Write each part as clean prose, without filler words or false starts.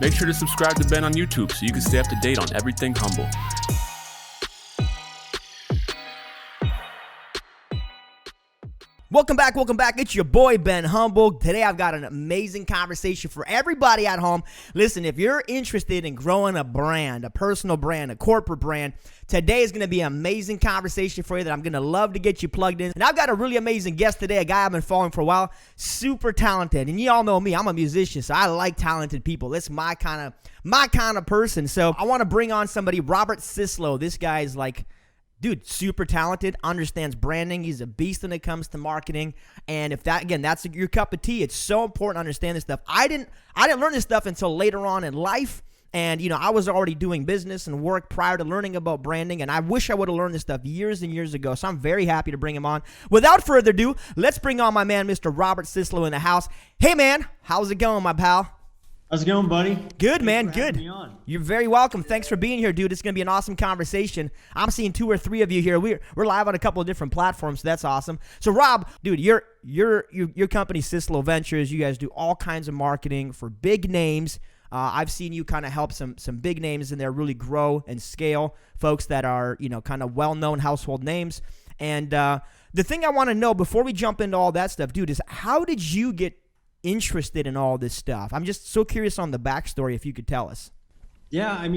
Make sure to subscribe to Ben on YouTube so you can stay up to date on everything Humble. Welcome back. It's your boy, Ben Humble. Today, I've got an amazing conversation for everybody at home. Listen, if you're interested in growing a brand, a personal brand, a corporate brand, today is going to be an amazing conversation for you that I'm going to love to get you plugged in. And I've got a really amazing guest today, a guy I've been following for a while, super talented. And you all know me, I'm a musician, so I like talented people. That's my kind of person. So I want to bring on somebody, Robert Syslo. This guy is like, dude, super talented, understands branding. He's a beast when it comes to marketing. And if that, again, that's your cup of tea, it's so important to understand this stuff. I didn't learn this stuff until later on in life. And, I was already doing business and work prior to learning about branding. And I wish I would have learned this stuff years and years ago. So I'm very happy to bring him on. Without further ado, let's bring on my man, Mr. Robert Syslo, in the house. Hey, man, how's it going, my pal? How's it going, buddy? Good, man. Good. You're very welcome. Thanks for being here, dude. It's going to be an awesome conversation. I'm seeing 2 or 3 of you here. We're live on a couple of different platforms, so that's awesome. So, Rob, dude, your company, Syslo Ventures, you guys do all kinds of marketing for big names. I've seen you kind of help some big names in there really grow and scale, folks that are, kind of well-known household names. And the thing I want to know before we jump into all that stuff, dude, is how did you get interested in all this stuff? I'm just so curious on the backstory, if you could tell us. Yeah, I've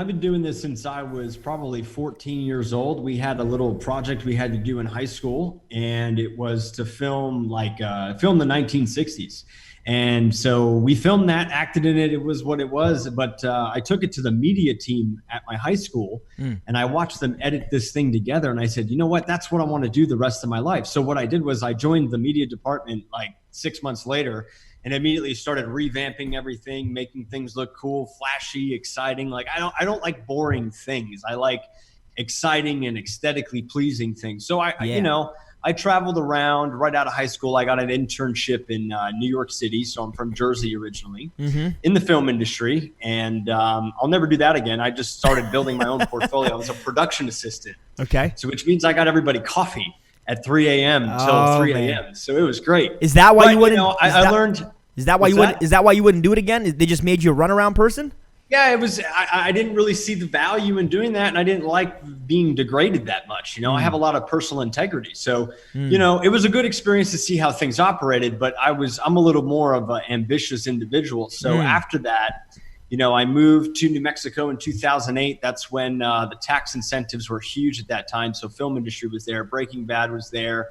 been doing this since I was probably 14 years old. We had a little project we had to do in high school, and it was to film the 1960s. And so we filmed that, acted in it. It was what it was. But I took it to the media team at my high school, and I watched them edit this thing together. And I said, you know what? That's what I want to do the rest of my life. So what I did was I joined the media department like 6 months later, and immediately started revamping everything, making things look cool, flashy, exciting. Like I don't like boring things. I like exciting and aesthetically pleasing things. So I traveled around right out of high school. I got an internship in New York City. So I'm from Jersey originally, in the film industry. And I'll never do that again. I just started building my own portfolio. I was a production assistant. Okay. So which means I got everybody coffee at 3 a.m. until 3 a.m. So it was great. Is that why you wouldn't? I learned. Is that why you wouldn't? Is that why you wouldn't do it again? They just made you a runaround person? Yeah, it was. I didn't really see the value in doing that, and I didn't like being degraded that much. I have a lot of personal integrity, so it was a good experience to see how things operated. But I'm a little more of an ambitious individual. So after that, I moved to New Mexico in 2008. That's when the tax incentives were huge at that time. So film industry was there. Breaking Bad was there.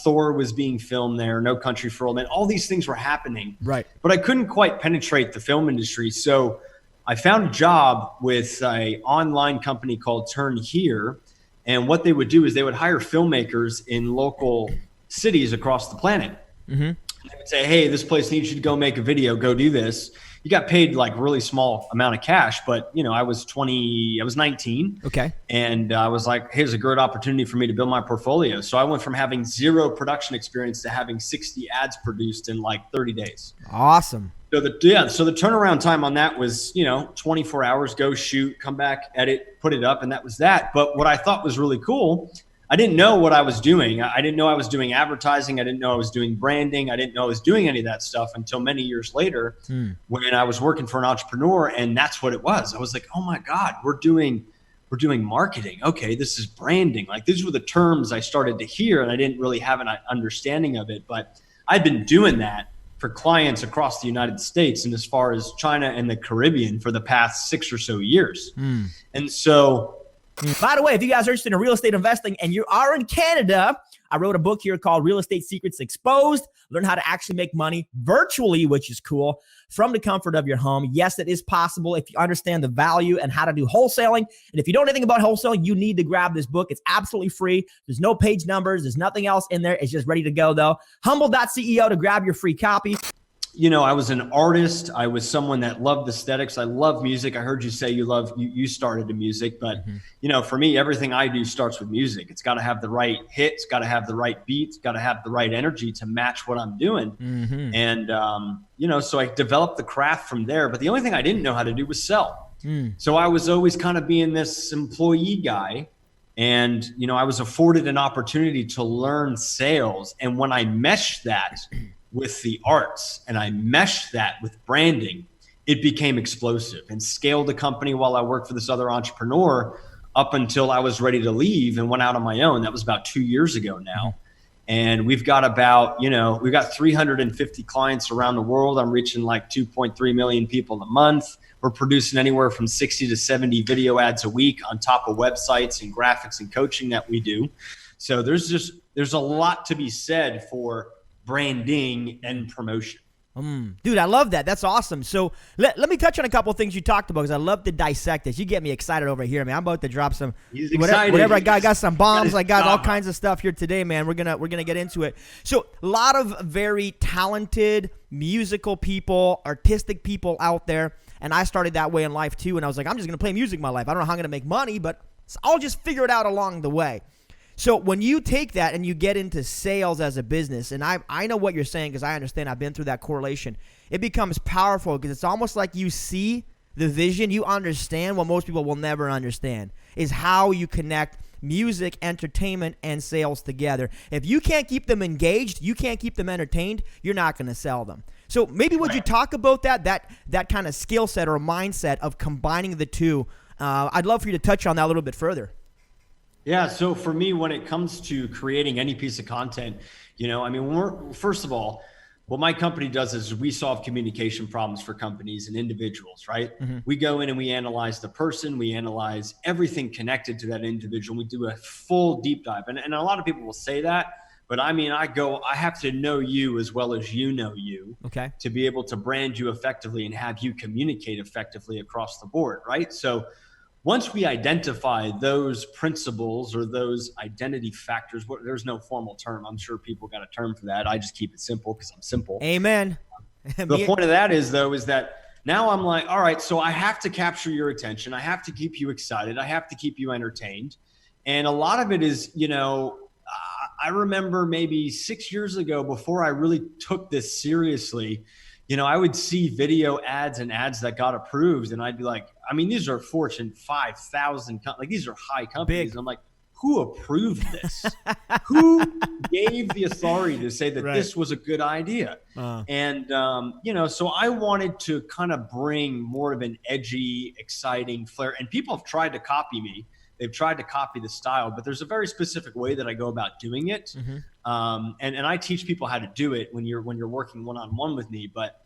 Thor was being filmed there. No Country for Old Men. All these things were happening. Right. But I couldn't quite penetrate the film industry. So I found a job with an online company called Turn Here. And what they would do is they would hire filmmakers in local cities across the planet. They would say, hey, this place needs you to go make a video. Go do this. You got paid like really small amount of cash, but I was 19. Okay. And I was like, here's a great opportunity for me to build my portfolio. So I went from having 0 production experience to having 60 ads produced in like 30 days. Awesome. So the turnaround time on that was, 24 hours, go shoot, come back, edit, put it up. And that was that. But what I thought was really cool, I didn't know what I was doing. I didn't know I was doing advertising. I didn't know I was doing branding. I didn't know I was doing any of that stuff until many years later when I was working for an entrepreneur. And that's what it was. I was like, oh my God, we're doing marketing. Okay, this is branding. Like these were the terms I started to hear, and I didn't really have an understanding of it. But I'd been doing that for clients across the United States and as far as China and the Caribbean for the past 6 or so years. And so, by the way, if you guys are interested in real estate investing and you are in Canada, I wrote a book here called Real Estate Secrets Exposed. Learn how to actually make money virtually, which is cool, from the comfort of your home. Yes, it is possible if you understand the value and how to do wholesaling. And if you don't know anything about wholesaling, you need to grab this book. It's absolutely free. There's no page numbers. There's nothing else in there. It's just ready to go, though. Humble.co to grab your free copy. I was an artist. I was someone that loved aesthetics. I love music. I heard you say you started in music, but for me, everything I do starts with music. It's got to have the right hit. It's got to have the right beat. It's got to have the right energy to match what I'm doing. And, so I developed the craft from there, but the only thing I didn't know how to do was sell. So I was always kind of being this employee guy. And, I was afforded an opportunity to learn sales. And when I meshed that with the arts and I meshed that with branding, it became explosive and scaled the company while I worked for this other entrepreneur up until I was ready to leave and went out on my own. That was about 2 years ago now. And we've got we've got 350 clients around the world. I'm reaching like 2.3 million people a month. We're producing anywhere from 60 to 70 video ads a week on top of websites and graphics and coaching that we do. So there's a lot to be said for branding and promotion. Dude, I love that. That's awesome. So let me touch on a couple of things you talked about, because I love to dissect this. You get me excited over here, man. I'm about to drop some whatever I got. I got some bombs. I got all kinds of stuff here today, man. We're gonna get into it. So a lot of very talented musical people, artistic people out there, and I started that way in life too. And I was like, I'm just gonna play music my life. I don't know how I'm gonna make money, but I'll just figure it out along the way. So when you take that and you get into sales as a business, and I know what you're saying because I understand, I've been through that correlation, it becomes powerful because it's almost like you see the vision, you understand what most people will never understand, is how you connect music, entertainment, and sales together. If you can't keep them engaged, you can't keep them entertained, you're not going to sell them. So maybe would you talk about that kind of skill set or mindset of combining the two? I'd love for you to touch on that a little bit further. Yeah. So for me, when it comes to creating any piece of content, first of all, what my company does is we solve communication problems for companies and individuals, right? Mm-hmm. We go in and we analyze the person, we analyze everything connected to that individual. We do a full deep dive. And a lot of people will say that, but I have to know you as well as you know you, okay, to be able to brand you effectively and have you communicate effectively across the board, right? So once we identify those principles or those identity factors, there's no formal term. I'm sure people got a term for that. I just keep it simple because I'm simple. Amen. The point of that is that now I'm like, all right, so I have to capture your attention. I have to keep you excited. I have to keep you entertained. And a lot of it is, I remember maybe 6 years ago, before I really took this seriously, I would see video ads and ads that got approved, and I'd be like, these are Fortune 5,000, these are high companies. I'm like, who approved this? Who gave the authority to say that this was a good idea? And, so I wanted to kind of bring more of an edgy, exciting flair, and people have tried to copy me. They've tried to copy the style, but there's a very specific way that I go about doing it. Mm-hmm. And I teach people how to do it when you're working one-on-one with me. But,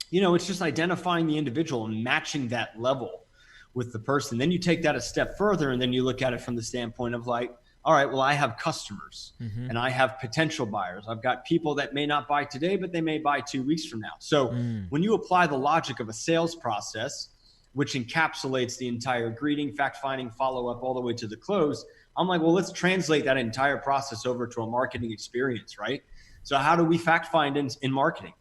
it's just identifying the individual and matching that level with the person. Then you take that a step further, and then you look at it from the standpoint of like, all right, well, I have customers and I have potential buyers. I've got people that may not buy today, but they may buy 2 weeks from now. So when you apply the logic of a sales process, which encapsulates the entire greeting, fact-finding, follow-up, all the way to the close, I'm like, well, let's translate that entire process over to a marketing experience, right? So how do we fact-find in marketing?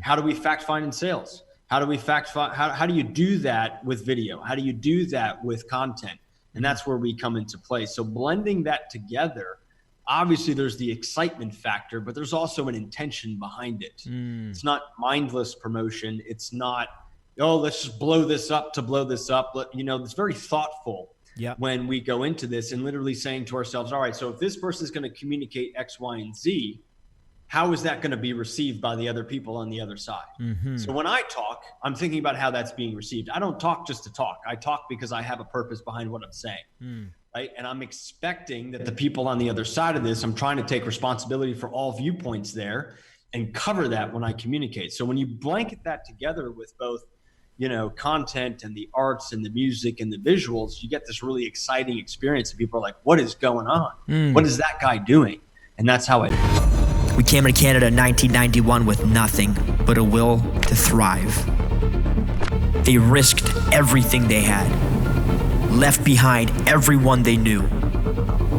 How do we fact-find in sales? How do we fact-find? How do you do that with video? How do you do that with content? And that's where we come into play. So blending that together, obviously there's the excitement factor, but there's also an intention behind it. It's not mindless promotion. It's not, let's just blow this up to blow this up. But, it's very thoughtful when we go into this and literally saying to ourselves, all right, so if this person is going to communicate X, Y, and Z, how is that going to be received by the other people on the other side? Mm-hmm. So when I talk, I'm thinking about how that's being received. I don't talk just to talk. I talk because I have a purpose behind what I'm saying, right? And I'm expecting that the people on the other side of this, I'm trying to take responsibility for all viewpoints there and cover that when I communicate. So when you blanket that together with both, content and the arts and the music and the visuals, you get this really exciting experience. And people are like, what is going on? What is that guy doing? And that's how We came to Canada in 1991 with nothing but a will to thrive. They risked everything they had, left behind everyone they knew.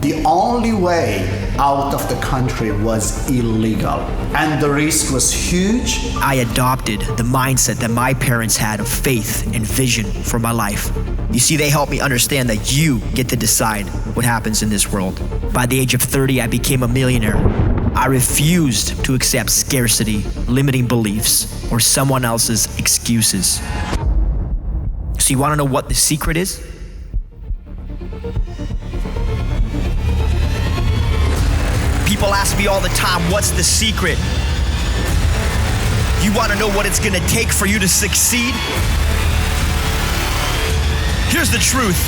The only way out of the country was illegal, and the risk was huge. I adopted the mindset that my parents had of faith and vision for my life. You see, they helped me understand that you get to decide what happens in this world. By the age of 30, I became a millionaire. I refused to accept scarcity, limiting beliefs, or someone else's excuses. So you want to know what the secret is? People ask me all the time, what's the secret? You want to know what it's going to take for you to succeed? Here's the truth.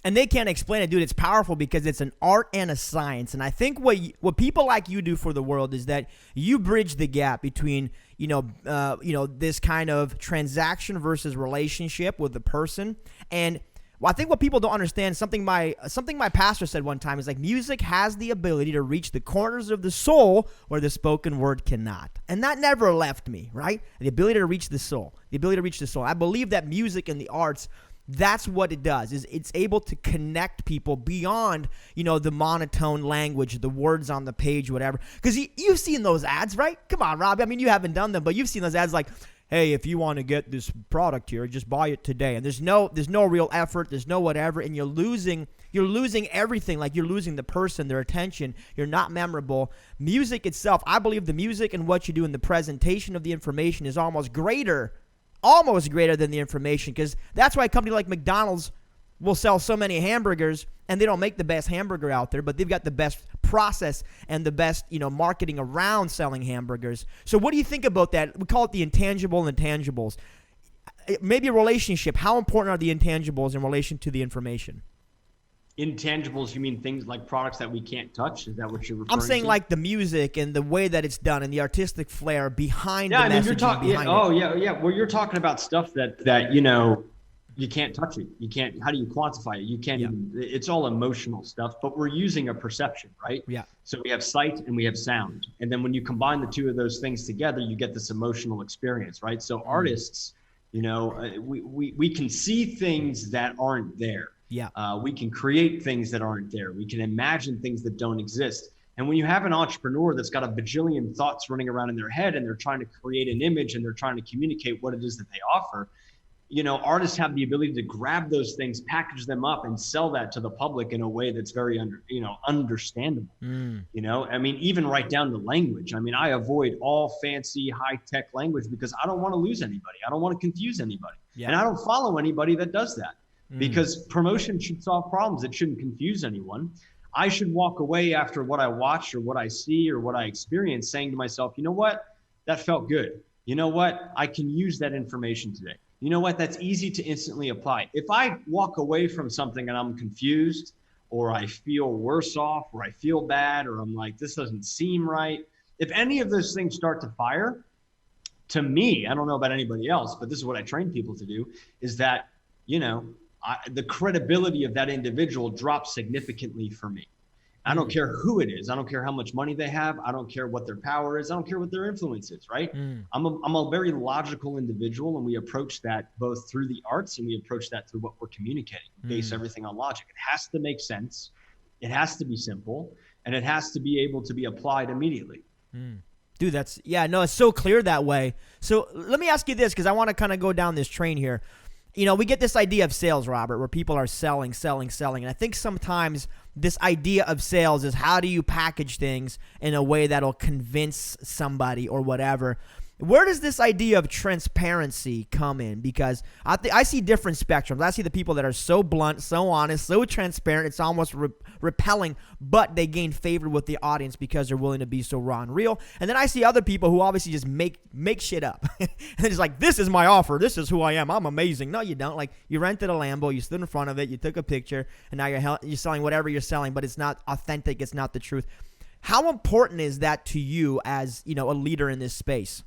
And they can't explain it, dude. It's powerful because it's an art and a science. And I think what people like you do for the world is that you bridge the gap between this kind of transaction versus relationship with the person. And I think what people don't understand, something my pastor said one time is like, music has the ability to reach the corners of the soul where the spoken word cannot. And that never left me, right? The ability to reach the soul. I believe that music and the arts, that's what it does, is it's able to connect people beyond, the monotone language, the words on the page, whatever. Because you've seen those ads, right? Come on, Rob. I mean, you haven't done them, but you've seen those ads like, hey, if you want to get this product here, just buy it today. And there's no real effort. There's no whatever. And you're losing everything. Like, you're losing the person, their attention. You're not memorable. Music itself, I believe the music and what you do in the presentation of the information is almost greater than the information, because that's why a company like McDonald's will sell so many hamburgers, and they don't make the best hamburger out there, but they've got the best process and the best, marketing around selling hamburgers. So what do you think about that? We call it the intangible and intangibles. Maybe a relationship. How important are the intangibles in relation to the information? Intangibles, you mean things like products that we can't touch? Is that what you're referring to? I'm saying like the music and the way that it's done and the artistic flair behind the messaging. You're talking. Well, you're talking about stuff that you can't touch it. You can't. How do you quantify it? You can't even. It's all emotional stuff. But we're using a perception, right? Yeah. So we have sight and we have sound, and then when you combine the two of those things together, you get this emotional experience, right? So artists, we can see things that aren't there. Yeah. We can create things that aren't there. We can imagine things that don't exist. And when you have an entrepreneur that's got a bajillion thoughts running around in their head and they're trying to create an image and they're trying to communicate what it is that they offer, artists have the ability to grab those things, package them up, and sell that to the public in a way that's very understandable. I mean, even right down to language. I mean, I avoid all fancy high-tech language because I don't want to lose anybody. I don't want to confuse anybody. Yeah. And I don't follow anybody that does that. Because promotion should solve problems. It shouldn't confuse anyone. I should walk away after what I watch or what I see or what I experience saying to myself, you know what? That felt good. You know what? I can use that information today. You know what? That's easy to instantly apply. If I walk away from something and I'm confused or I feel worse off or I feel bad or I'm like, this doesn't seem right. If any of those things start to fire, to me, I don't know about anybody else, but this is what I train people to do, is that, the credibility of that individual drops significantly for me. I don't care who it is. I don't care how much money they have. I don't care what their power is. I don't care what their influence is, right? I'm a very logical individual, and we approach that both through the arts and we approach that through what we're communicating. We base everything on logic. It has to make sense. It has to be simple, and it has to be able to be applied immediately. Dude, it's so clear that way. So let me ask you this, because I want to kind of go down this train here. We get this idea of sales, Robert, where people are selling. And I think sometimes this idea of sales is how do you package things in a way that'll convince somebody or whatever. Where does this idea of transparency come in? Because I see different spectrums. I see the people that are so blunt, so honest, so transparent, it's almost repelling, but they gain favor with the audience because they're willing to be so raw and real. And then I see other people who obviously just make shit up. And it's like, this is my offer. This is who I am. I'm amazing. No, you don't. Like, you rented a Lambo, you stood in front of it, you took a picture, and now you're selling whatever you're selling, but it's not authentic. It's not the truth. How important is that to you as, a leader in this space?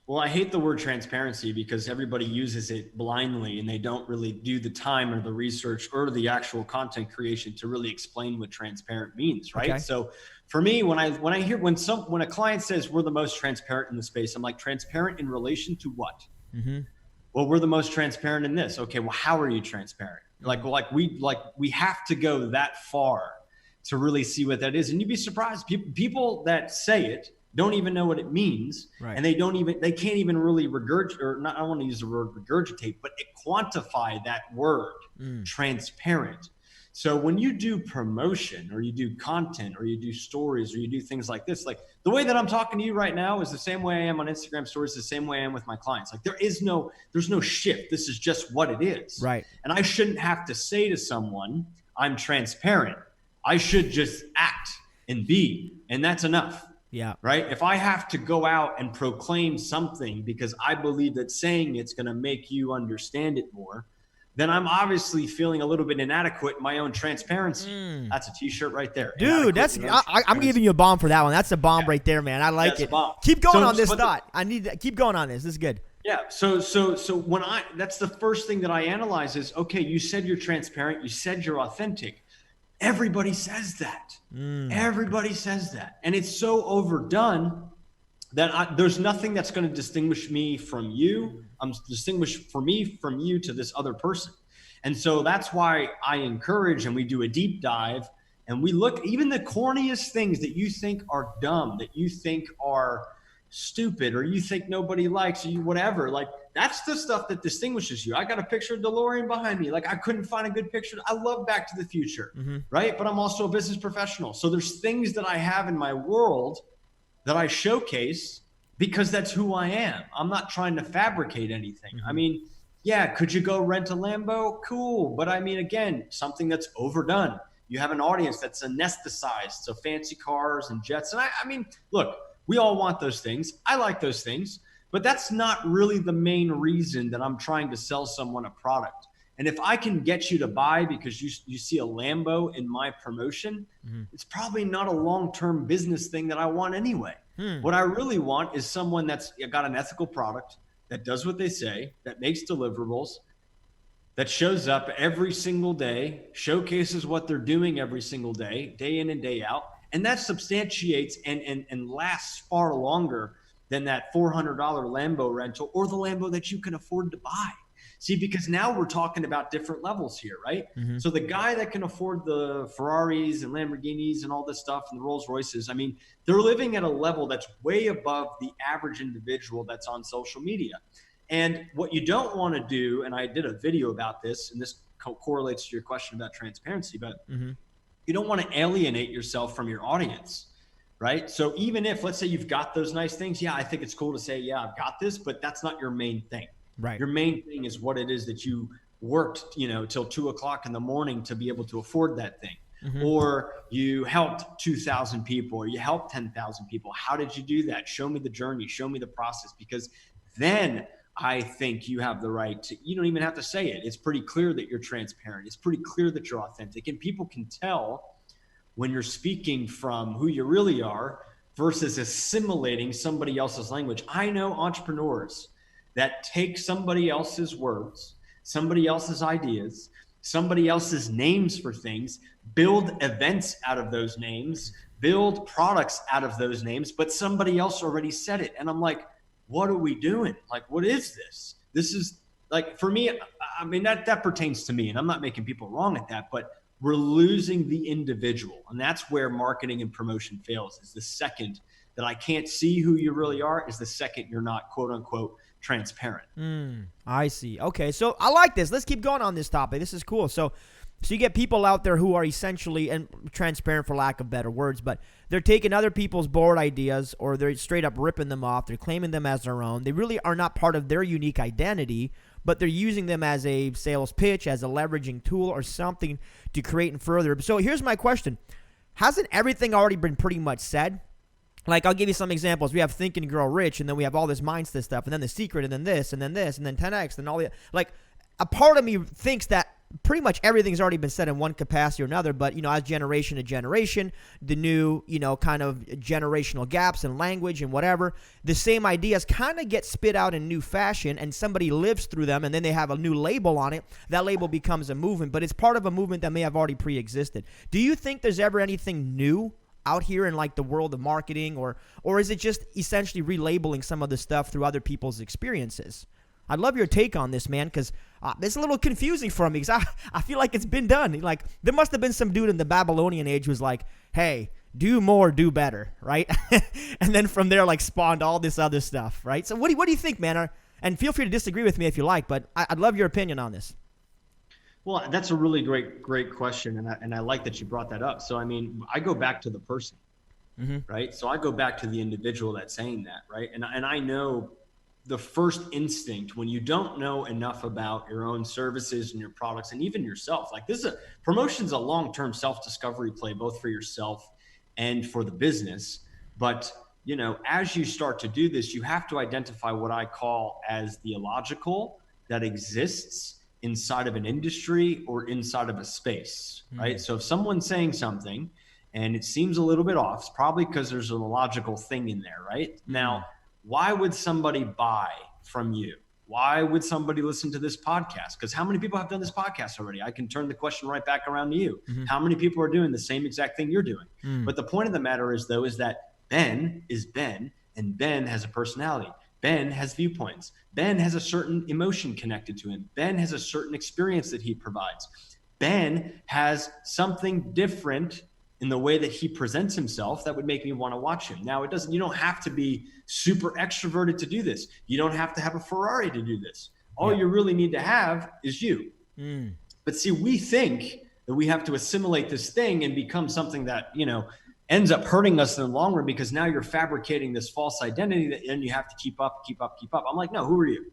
Well, I hate the word transparency because everybody uses it blindly and they don't really do the time or the research or the actual content creation to really explain what transparent means, right? Okay. So for me, when a client says we're the most transparent in the space, I'm like, transparent in relation to what? Well, we're the most transparent in this. Okay, well, how are you transparent? We have to go that far to really see what that is. And you'd be surprised. People that say it don't even know what it means, right. And they can't even really regurgitate, or not, I don't want to use the word regurgitate, but quantify that word, transparent. So when you do promotion or you do content or you do stories or you do things like this, like the way that I'm talking to you right now is the same way I am on Instagram stories, the same way I am with my clients. Like there's no shift. This is just what it is. Right. And I shouldn't have to say to someone, I'm transparent. I should just act and be, and that's enough. Yeah. Right. If I have to go out and proclaim something because I believe that saying it's going to make you understand it more, then I'm obviously feeling a little bit inadequate in my own transparency. That's a t-shirt right there. Dude, I'm giving you a bomb for that one. That's a bomb right there, man. I like it. Keep going on this thought. I need to keep going on this. This is good. Yeah. So when that's the first thing that I analyze is, okay, you said you're transparent. You said you're authentic. Everybody says that. Everybody says that. And it's so overdone that there's nothing that's going to distinguish me from you. I'm distinguished for me from you to this other person. And so that's why I encourage, and we do a deep dive, and we look even the corniest things that you think are dumb, that you think are stupid, or you think nobody likes, or you whatever. Like, that's the stuff that distinguishes you. I got a picture of DeLorean behind me. Like, I couldn't find a good picture. I love Back to the Future, right? But I'm also a business professional. So there's things that I have in my world that I showcase because that's who I am. I'm not trying to fabricate anything. I mean, yeah, could you go rent a Lambo? Cool. But I mean, again, something that's overdone. You have an audience that's anesthetized. So fancy cars and jets. And I mean, look, we all want those things. I like those things, but that's not really the main reason that I'm trying to sell someone a product. And if I can get you to buy because you see a Lambo in my promotion, it's probably not a long-term business thing that I want anyway. What I really want is someone that's got an ethical product, that does what they say, that makes deliverables, that shows up every single day, showcases what they're doing every single day, day in and day out. And that substantiates and lasts far longer than that $400 Lambo rental or the Lambo that you can afford to buy. See, because now we're talking about different levels here, right? So the guy that can afford the Ferraris and Lamborghinis and all this stuff and the Rolls Royces, I mean, they're living at a level that's way above the average individual that's on social media. And what you don't want to do, and I did a video about this, and this correlates to your question about transparency, but you don't want to alienate yourself from your audience, right? So even if, let's say you've got those nice things, yeah, I think it's cool to say, yeah, I've got this, but that's not your main thing. Right. Your main thing is what it is that you worked, till 2 o'clock in the morning to be able to afford that thing. Or you helped 2,000 people, or you helped 10,000 people. How did you do that? Show me the journey, show me the process, because then I think you have the right to, you don't even have to say it. It's pretty clear that you're transparent. It's pretty clear that you're authentic, and people can tell when you're speaking from who you really are versus assimilating somebody else's language. I know entrepreneurs that take somebody else's words, somebody else's ideas, somebody else's names for things, build events out of those names, build products out of those names, but somebody else already said it. And I'm like, what are we doing? Like, what is this? This is like, for me, I mean, that pertains to me, and I'm not making people wrong at that, but we're losing the individual. And that's where marketing and promotion fails, is the second that I can't see who you really are, is the second you're not, quote unquote, transparent. I see. Okay, so I like this. Let's keep going on this topic. This is cool. So you get people out there who are essentially, and transparent for lack of better words, but they're taking other people's board ideas, or they're straight up ripping them off. They're claiming them as their own. They really are not part of their unique identity, but they're using them as a sales pitch, as a leveraging tool, or something to create and further. So here's my question. Hasn't everything already been pretty much said? Like, I'll give you some examples. We have Think and Grow Rich, and then we have all this mindset stuff, and then The Secret, and then this, and then this, and then 10X, and all the, like, a part of me thinks that pretty much everything's already been said in one capacity or another, but, as generation to generation, the new, kind of generational gaps in language and whatever, the same ideas kind of get spit out in new fashion, and somebody lives through them, and then they have a new label on it. That label becomes a movement, but it's part of a movement that may have already pre-existed. Do you think there's ever anything new out here in like the world of marketing, or is it just essentially relabeling some of the stuff through other people's experiences? I'd love your take on this, man, because it's a little confusing for me, because I feel like it's been done. Like, there must have been some dude in the Babylonian age who was like, hey, do more, do better, right? And then from there, like, spawned all this other stuff, right? So what do you think, man? And feel free to disagree with me if you like, but I'd love your opinion on this. Well, that's a really great question. And I like that you brought that up. So, I mean, I go back to the person, right? So I go back to the individual that's saying that, right? And I know the first instinct when you don't know enough about your own services and your products and even yourself, like promotion's a long-term self-discovery play, both for yourself and for the business. But, you know, as you start to do this, you have to identify what I call as the illogical that exists inside of an industry or inside of a space, right? So if someone's saying something and it seems a little bit off, it's probably because there's an illogical thing in there, right? Now, why would somebody buy from you? Why would somebody listen to this podcast? Because how many people have done this podcast already? I can turn the question right back around to you. How many people are doing the same exact thing you're doing? But the point of the matter is, though, is that Ben is Ben, and Ben has a personality. Ben has viewpoints. Ben has a certain emotion connected to him. Ben has a certain experience that he provides. Ben has something different in the way that he presents himself that would make me want to watch him. Now, you don't have to be super extroverted to do this. You don't have to have a Ferrari to do this. All you really need to have is you. But see, we think that we have to assimilate this thing and become something that, you know, ends up hurting us in the long run, because now you're fabricating this false identity that then you have to keep up. I'm like, no, who are you?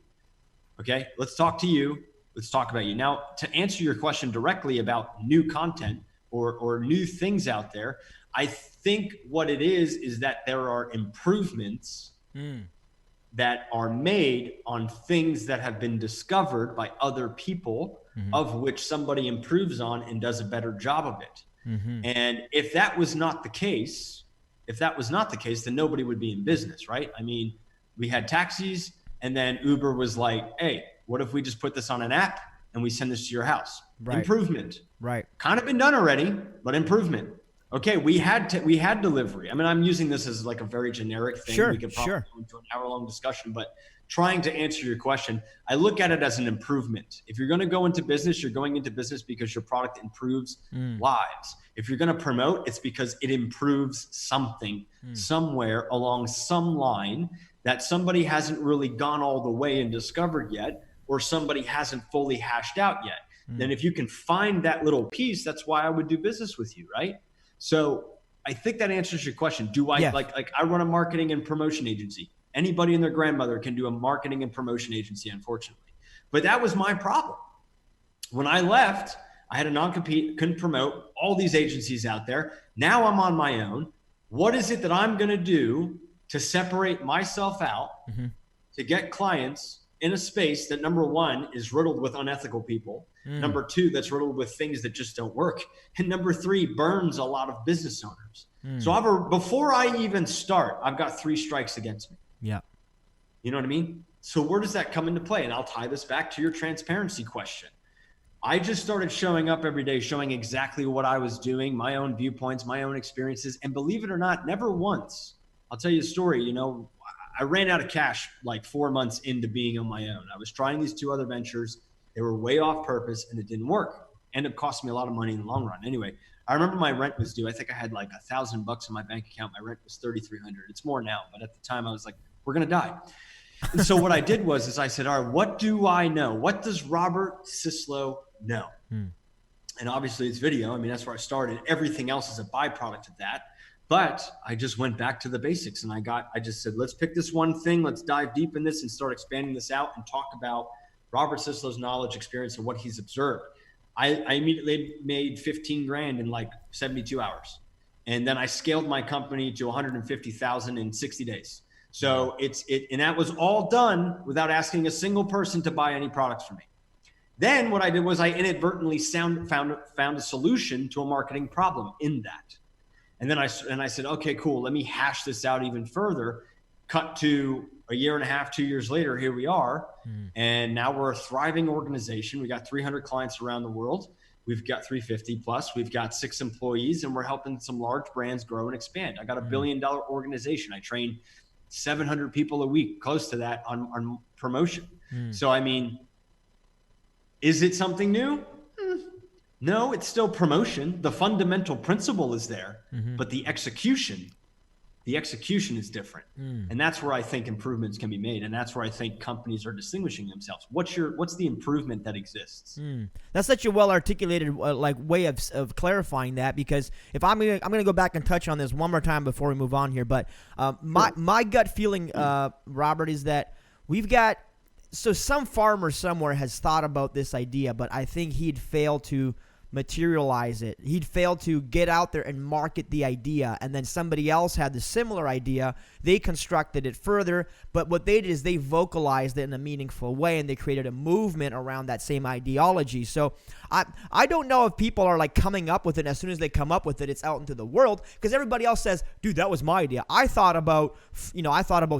Okay, let's talk to you. Let's talk about you. Now, to answer your question directly about new content or new things out there, I think what it is that there are improvements that are made on things that have been discovered by other people, of which somebody improves on and does a better job of it. And if that was not the case, then nobody would be in business, right? I mean, we had taxis, and then Uber was like, hey, what if we just put this on an app and we send this to your house? Right. Improvement. Right. Kind of been done already, but improvement. Okay, we had delivery. I mean, I'm using this as like a very generic thing. Sure, we could probably go into an hour-long discussion, but trying to answer your question, I look at it as an improvement. If you're going to go into business, you're going into business because your product improves lives. If you're going to promote, it's because it improves something somewhere along some line that somebody hasn't really gone all the way and discovered yet, or somebody hasn't fully hashed out yet. Then if you can find that little piece, that's why I would do business with you, right? So I think that answers your question. Do I like I run a marketing and promotion agency. Anybody and their grandmother can do a marketing and promotion agency, unfortunately. But that was my problem. When I left, I had a non-compete, couldn't promote, all these agencies out there. Now I'm on my own. What is it that I'm going to do to separate myself out to get clients in a space that, number one, is riddled with unethical people. Number two, that's riddled with things that just don't work. And number three, burns a lot of business owners. So before I even start, I've got 3 strikes against me. Yeah. You know what I mean? So where does that come into play? And I'll tie this back to your transparency question. I just started showing up every day, showing exactly what I was doing, my own viewpoints, my own experiences. And believe it or not, never once, I'll tell you a story, you know, I ran out of cash like 4 months into being on my own. I was trying these 2 other ventures. They were way off purpose and it didn't work. Ended up costing me a lot of money in the long run. Anyway, I remember my rent was due. I think I had like $1,000 in my bank account. My rent was $3,300. It's more now, but at the time I was like, we're going to die. And so what I did was I said, all right, what do I know? What does Robert Syslo know? And obviously it's video. I mean, that's where I started. Everything else is a byproduct of that. But I just went back to the basics and I just said, let's pick this one thing. Let's dive deep in this and start expanding this out and talk about Robert Syslo's knowledge, experience, and what he's observed. I immediately made 15 grand in like 72 hours. And then I scaled my company to 150,000 in 60 days. So and that was all done without asking a single person to buy any products from me. Then what I did was I inadvertently found a solution to a marketing problem in that. And then I said, okay, cool. Let me hash this out even further. Cut to a year and a half, 2 years later, here we are. And now we're a thriving organization. We got 300 clients around the world. We've got 350 plus. We've got 6 employees, and we're helping some large brands grow and expand. I got $1 billion organization. I train 700 people a week, close to that on promotion. So, I mean, is it something new? No, it's still promotion. The fundamental principle is there, but the execution is different. And that's where I think improvements can be made. And that's where I think companies are distinguishing themselves. What's the improvement that exists? That's such a well-articulated way of clarifying that, because if I'm gonna go back and touch on this one more time before we move on here. But my gut feeling, Robert, is that we've got, so some farmer somewhere has thought about this idea, but I think he'd failed to materialize it. He'd failed to get out there and market the idea, and then somebody else had the similar idea. They constructed it further, but what they did is they vocalized it in a meaningful way, and they created a movement around that same ideology. So I don't know if people are like coming up with it. As soon as they come up with it, it's out into the world, because everybody else says, dude, that was my idea. I thought about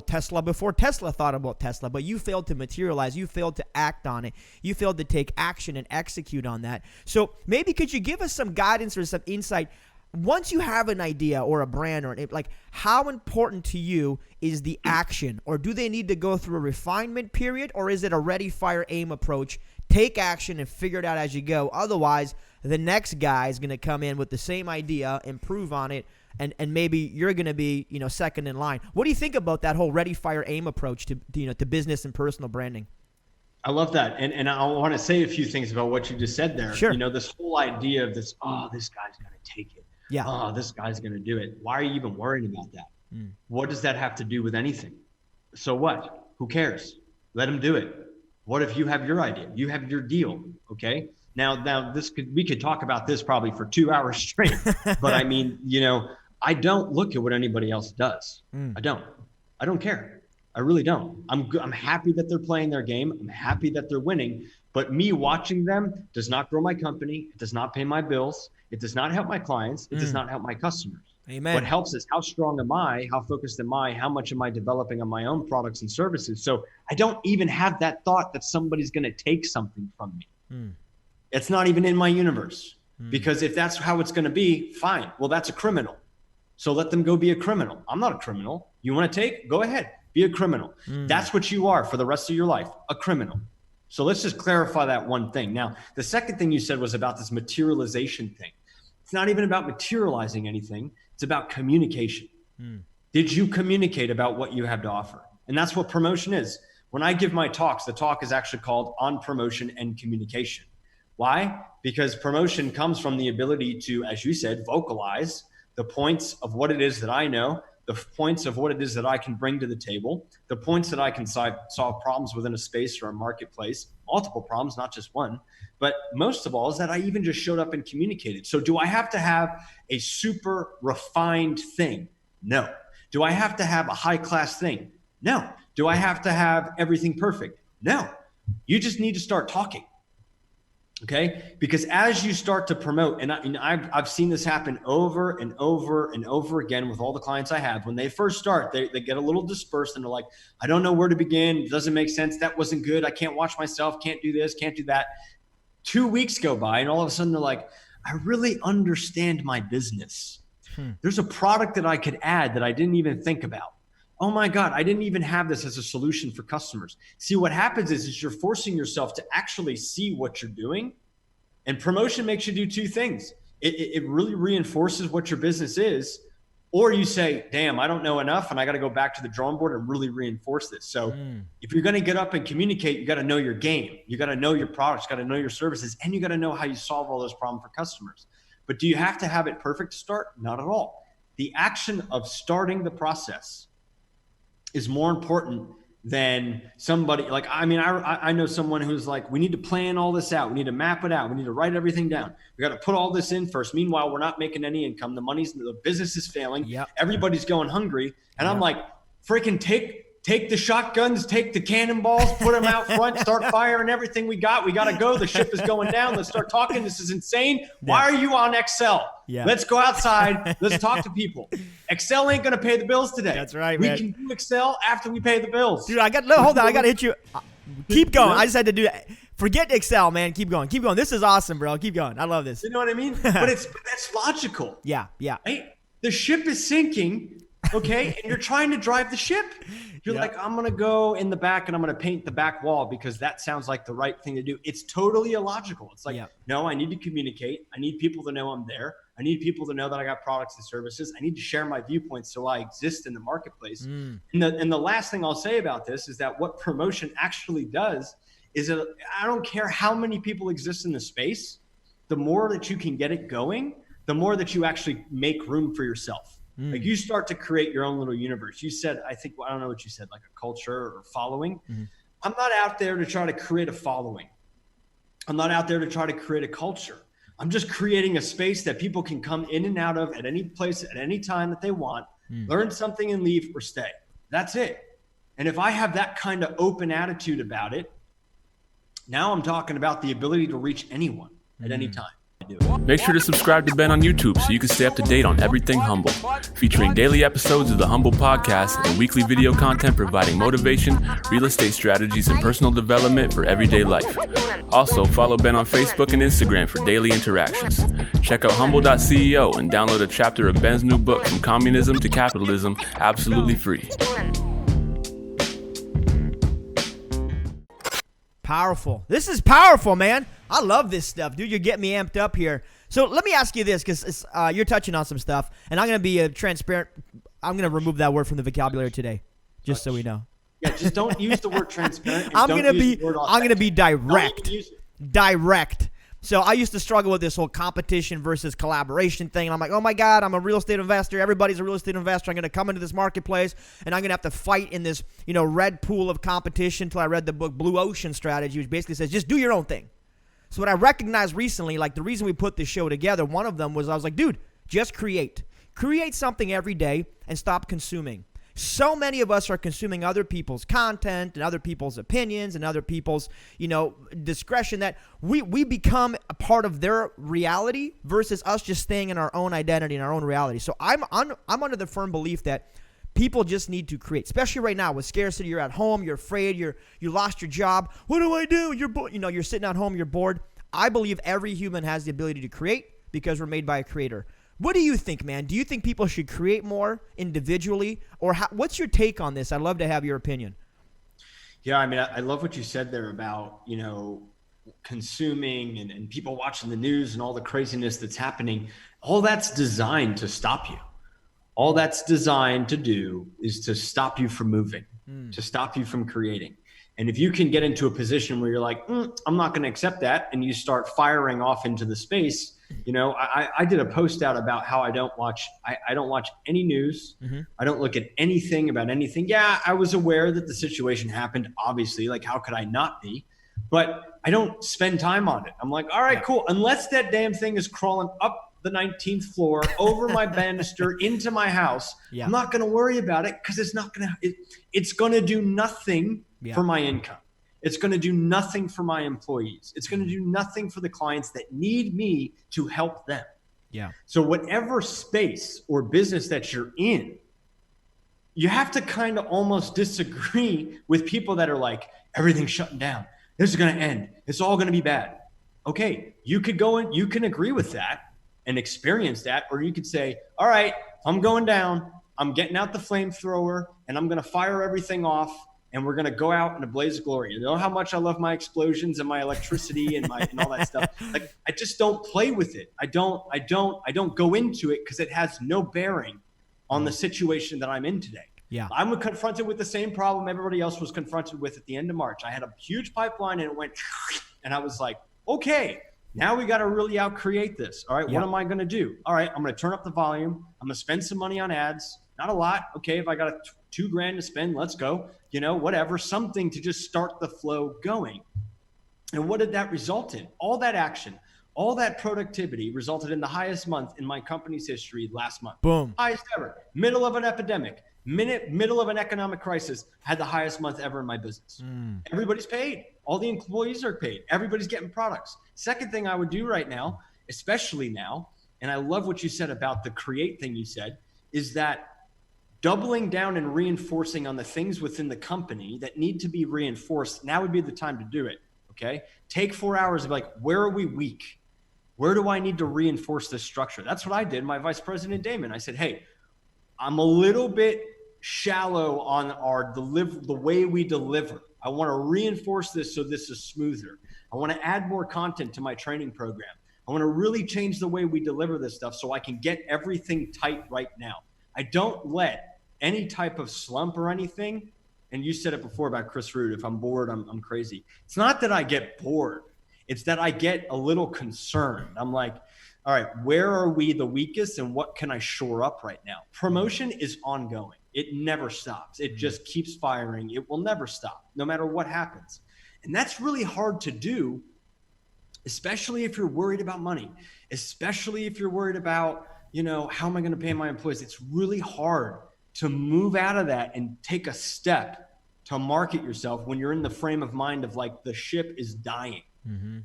Tesla before Tesla thought about Tesla, but you failed to materialize. You failed to act on it. You failed to take action and execute on that. So maybe could you give us some guidance or some insight? Once you have an idea or a brand, or like, how important to you is the action? Or do they need to go through a refinement period? Or is it a ready, fire, aim approach? Take action and figure it out as you go. Otherwise, the next guy is going to come in with the same idea, improve on it, and maybe you're going to be, second in line. What do you think about that whole ready, fire, aim approach to business and personal branding? I love that. And I want to say a few things about what you just said there. Sure. This whole idea of this, this guy's going to take it. Yeah. Oh, this guy's going to do it. Why are you even worried about that? What does that have to do with anything? So what? Who cares? Let him do it. What if you have your idea? You have your deal. Okay. Now we could talk about this probably for 2 hours straight, but I mean, I don't look at what anybody else does. I don't care. I really don't. I'm happy that they're playing their game. I'm happy that they're winning, but me watching them does not grow my company. It does not pay my bills. It does not help my clients. It does not help my customers. Amen. What helps is how strong am I? How focused am I? How much am I developing on my own products and services? So I don't even have that thought that somebody's going to take something from me. It's not even in my universe, because if that's how it's going to be, fine. Well, that's a criminal. So let them go be a criminal. I'm not a criminal. You want to take? Go ahead. Be a criminal. That's what you are for the rest of your life, a criminal. So let's just clarify that one thing. Now, the second thing you said was about this materialization thing. It's not even about materializing anything. It's about communication. Did you communicate about what you have to offer? And that's what promotion is. When I give my talks, the talk is actually called On Promotion and Communication. Why? Because promotion comes from the ability to, as you said, vocalize the points of what it is that I know, the points of what it is that I can bring to the table, the points that I can solve problems within a space or a marketplace, multiple problems, not just one. But most of all is that I even just showed up and communicated. So do I have to have a super refined thing? No. Do I have to have a high class thing? No. Do I have to have everything perfect? No. You just need to start talking. Okay, because as you start to promote, and I've seen this happen over and over and over again with all the clients I have. When they first start, they get a little dispersed and they're like, I don't know where to begin. It doesn't make sense. That wasn't good. I can't watch myself. Can't do this. Can't do that. 2 weeks go by and all of a sudden they're like, I really understand my business. There's a product that I could add that I didn't even think about. Oh my God, I didn't even have this as a solution for customers. See, what happens is you're forcing yourself to actually see what you're doing. And promotion makes you do two things. It really reinforces what your business is, or you say, damn, I don't know enough and I got to go back to the drawing board and really reinforce this. So if you're going to get up and communicate, you got to know your game. You got to know your products, got to know your services, and you got to know how you solve all those problems for customers. But do you have to have it perfect to start? Not at all. The action of starting the process is more important than somebody like, I know someone who's like, we need to plan all this out. We need to map it out. We need to write everything down. We got to put all this in first. Meanwhile, we're not making any income. The business is failing. Yep. Everybody's going hungry. And I'm like, freaking take the shotguns, take the cannonballs, put them out front, start firing everything we got. We got to go. The ship is going down. Let's start talking. This is insane. Why are you on Excel? Yeah. Let's go outside. Let's talk to people. Excel ain't going to pay the bills today. That's right, man. We can do Excel after we pay the bills. Dude, hold on. I got to hit you. Keep going. I just had to do that. Forget Excel, man. Keep going. Keep going. This is awesome, bro. Keep going. I love this. You know what I mean? But that's logical. Yeah. Right? The ship is sinking, okay? And you're trying to drive the ship. You're like, I'm going to go in the back and I'm going to paint the back wall because that sounds like the right thing to do. It's totally illogical. It's like, no, I need to communicate. I need people to know I'm there. I need people to know that I got products and services. I need to share my viewpoints so I exist in the marketplace. And the last thing I'll say about this is that what promotion actually does is that I don't care how many people exist in the space, the more that you can get it going, the more that you actually make room for yourself. Like you start to create your own little universe. You said, I don't know what you said, like a culture or following. I'm not out there to try to create a following. I'm not out there to try to create a culture. I'm just creating a space that people can come in and out of at any place, at any time that they want, learn something and leave or stay. That's it. And if I have that kind of open attitude about it, now I'm talking about the ability to reach anyone at any time. Make sure to subscribe to Ben on YouTube so you can stay up to date on everything Humble, featuring daily episodes of the Humble Podcast and weekly video content providing motivation, real estate strategies, and personal development for everyday life. Also, follow Ben on Facebook and Instagram for daily interactions. Check out humble.ceo and download a chapter of Ben's new book, From Communism to Capitalism, absolutely free. Powerful. This is powerful, man. I love this stuff, dude. You're getting me amped up here. So let me ask you this, because you're touching on some stuff, and I'm going to be transparent. I'm going to remove that word from the vocabulary today, just so we know. Yeah, just don't use the word transparent. I'm going to be direct. Direct. So I used to struggle with this whole competition versus collaboration thing. And I'm like, oh my God, I'm a real estate investor. Everybody's a real estate investor. I'm going to come into this marketplace and I'm going to have to fight in this, red pool of competition until I read the book Blue Ocean Strategy, which basically says just do your own thing. So what I recognized recently, like the reason we put this show together, one of them was I was like, dude, just create. Create something every day and stop consuming. So many of us are consuming other people's content and other people's opinions and other people's, discretion that we become a part of their reality versus us just staying in our own identity and our own reality. So I'm under the firm belief that people just need to create, especially right now with scarcity. You're at home, you're afraid, you lost your job. What do I do? You're sitting at home, you're bored. I believe every human has the ability to create because we're made by a creator. What do you think, man? Do you think people should create more individually? Or what's your take on this? I'd love to have your opinion. Yeah, I mean, I love what you said there about, consuming and people watching the news and all the craziness that's happening. All that's designed to stop you. All that's designed to do is to stop you from moving, to stop you from creating. And if you can get into a position where you're like, I'm not going to accept that, and you start firing off into the space, I did a post out about how I don't watch any news. I don't look at anything about anything. Yeah, I was aware that the situation happened, obviously, like how could I not be? But I don't spend time on it. I'm like, all right, cool. Unless that damn thing is crawling up the 19th floor, over my banister, into my house, I'm not going to worry about it because it's going to do nothing for my income. It's going to do nothing for my employees. It's going to do nothing for the clients that need me to help them. Yeah. So whatever space or business that you're in, you have to kind of almost disagree with people that are like, everything's shutting down. This is going to end. It's all going to be bad. Okay. You could go in, you can agree with that and experience that, or you could say, all right, I'm going down. I'm getting out the flamethrower and I'm going to fire everything off. And we're going to go out in a blaze of glory. You know how much I love my explosions and my electricity and all that stuff. Like, I just don't play with it. I don't go into it because it has no bearing on the situation that I'm in today. Yeah. I'm confronted with the same problem everybody else was confronted with at the end of March. I had a huge pipeline and it went, and I was like, okay, now we got to really out-create this. All right, what am I going to do? All right, I'm going to turn up the volume. I'm going to spend some money on ads. Not a lot. Okay, if I got $2,000 to spend, let's go. Whatever, something to just start the flow going. And what did that result in? All that action, all that productivity resulted in the highest month in my company's history last month. Boom. Highest ever. Middle of an epidemic, middle of an economic crisis, had the highest month ever in my business. Everybody's paid. All the employees are paid. Everybody's getting products. Second thing I would do right now, especially now, and I love what you said about the create thing you said, is that doubling down and reinforcing on the things within the company that need to be reinforced, now would be the time to do it, okay? Take 4 hours of like, where are we weak? Where do I need to reinforce this structure? That's what I did. My vice president, Damon, I said, hey, I'm a little bit shallow on the way we deliver. I want to reinforce this so this is smoother. I want to add more content to my training program. I want to really change the way we deliver this stuff so I can get everything tight right now. I don't let any type of slump or anything, and you said it before about Chris Root, if I'm bored, I'm crazy. It's not that I get bored. It's that I get a little concerned. I'm like, all right, where are we the weakest and what can I shore up right now? Promotion is ongoing. It never stops. It just keeps firing. It will never stop, no matter what happens. And that's really hard to do especially if you're worried about money, especially if you're worried about, how am I going to pay my employees? It's really hard to move out of that and take a step to market yourself when you're in the frame of mind of like the ship is dying. Mm-hmm.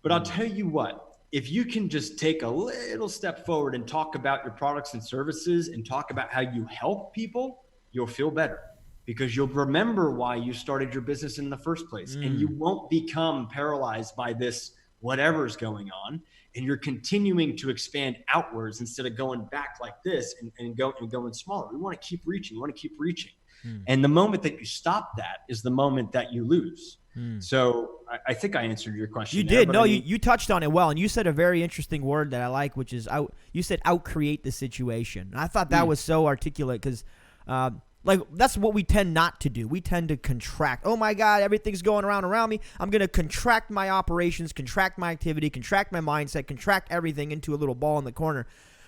But I'll tell you what, if you can just take a little step forward and talk about your products and services and talk about how you help people, you'll feel better because you'll remember why you started your business in the first place. And you won't become paralyzed by this whatever's going on. And you're continuing to expand outwards instead of going back like this and going smaller. We want to keep reaching. We want to keep reaching. And the moment that you stop that is the moment that you lose. So I think I answered your question. You did. No, you touched on it well. And you said a very interesting word that I like, which is you said out-create the situation. And I thought that was so articulate because that's what we tend not to do. We tend to contract. Oh, my God, everything's going around me. I'm going to contract my operations, contract my activity, contract my mindset, contract everything into a little ball in the corner.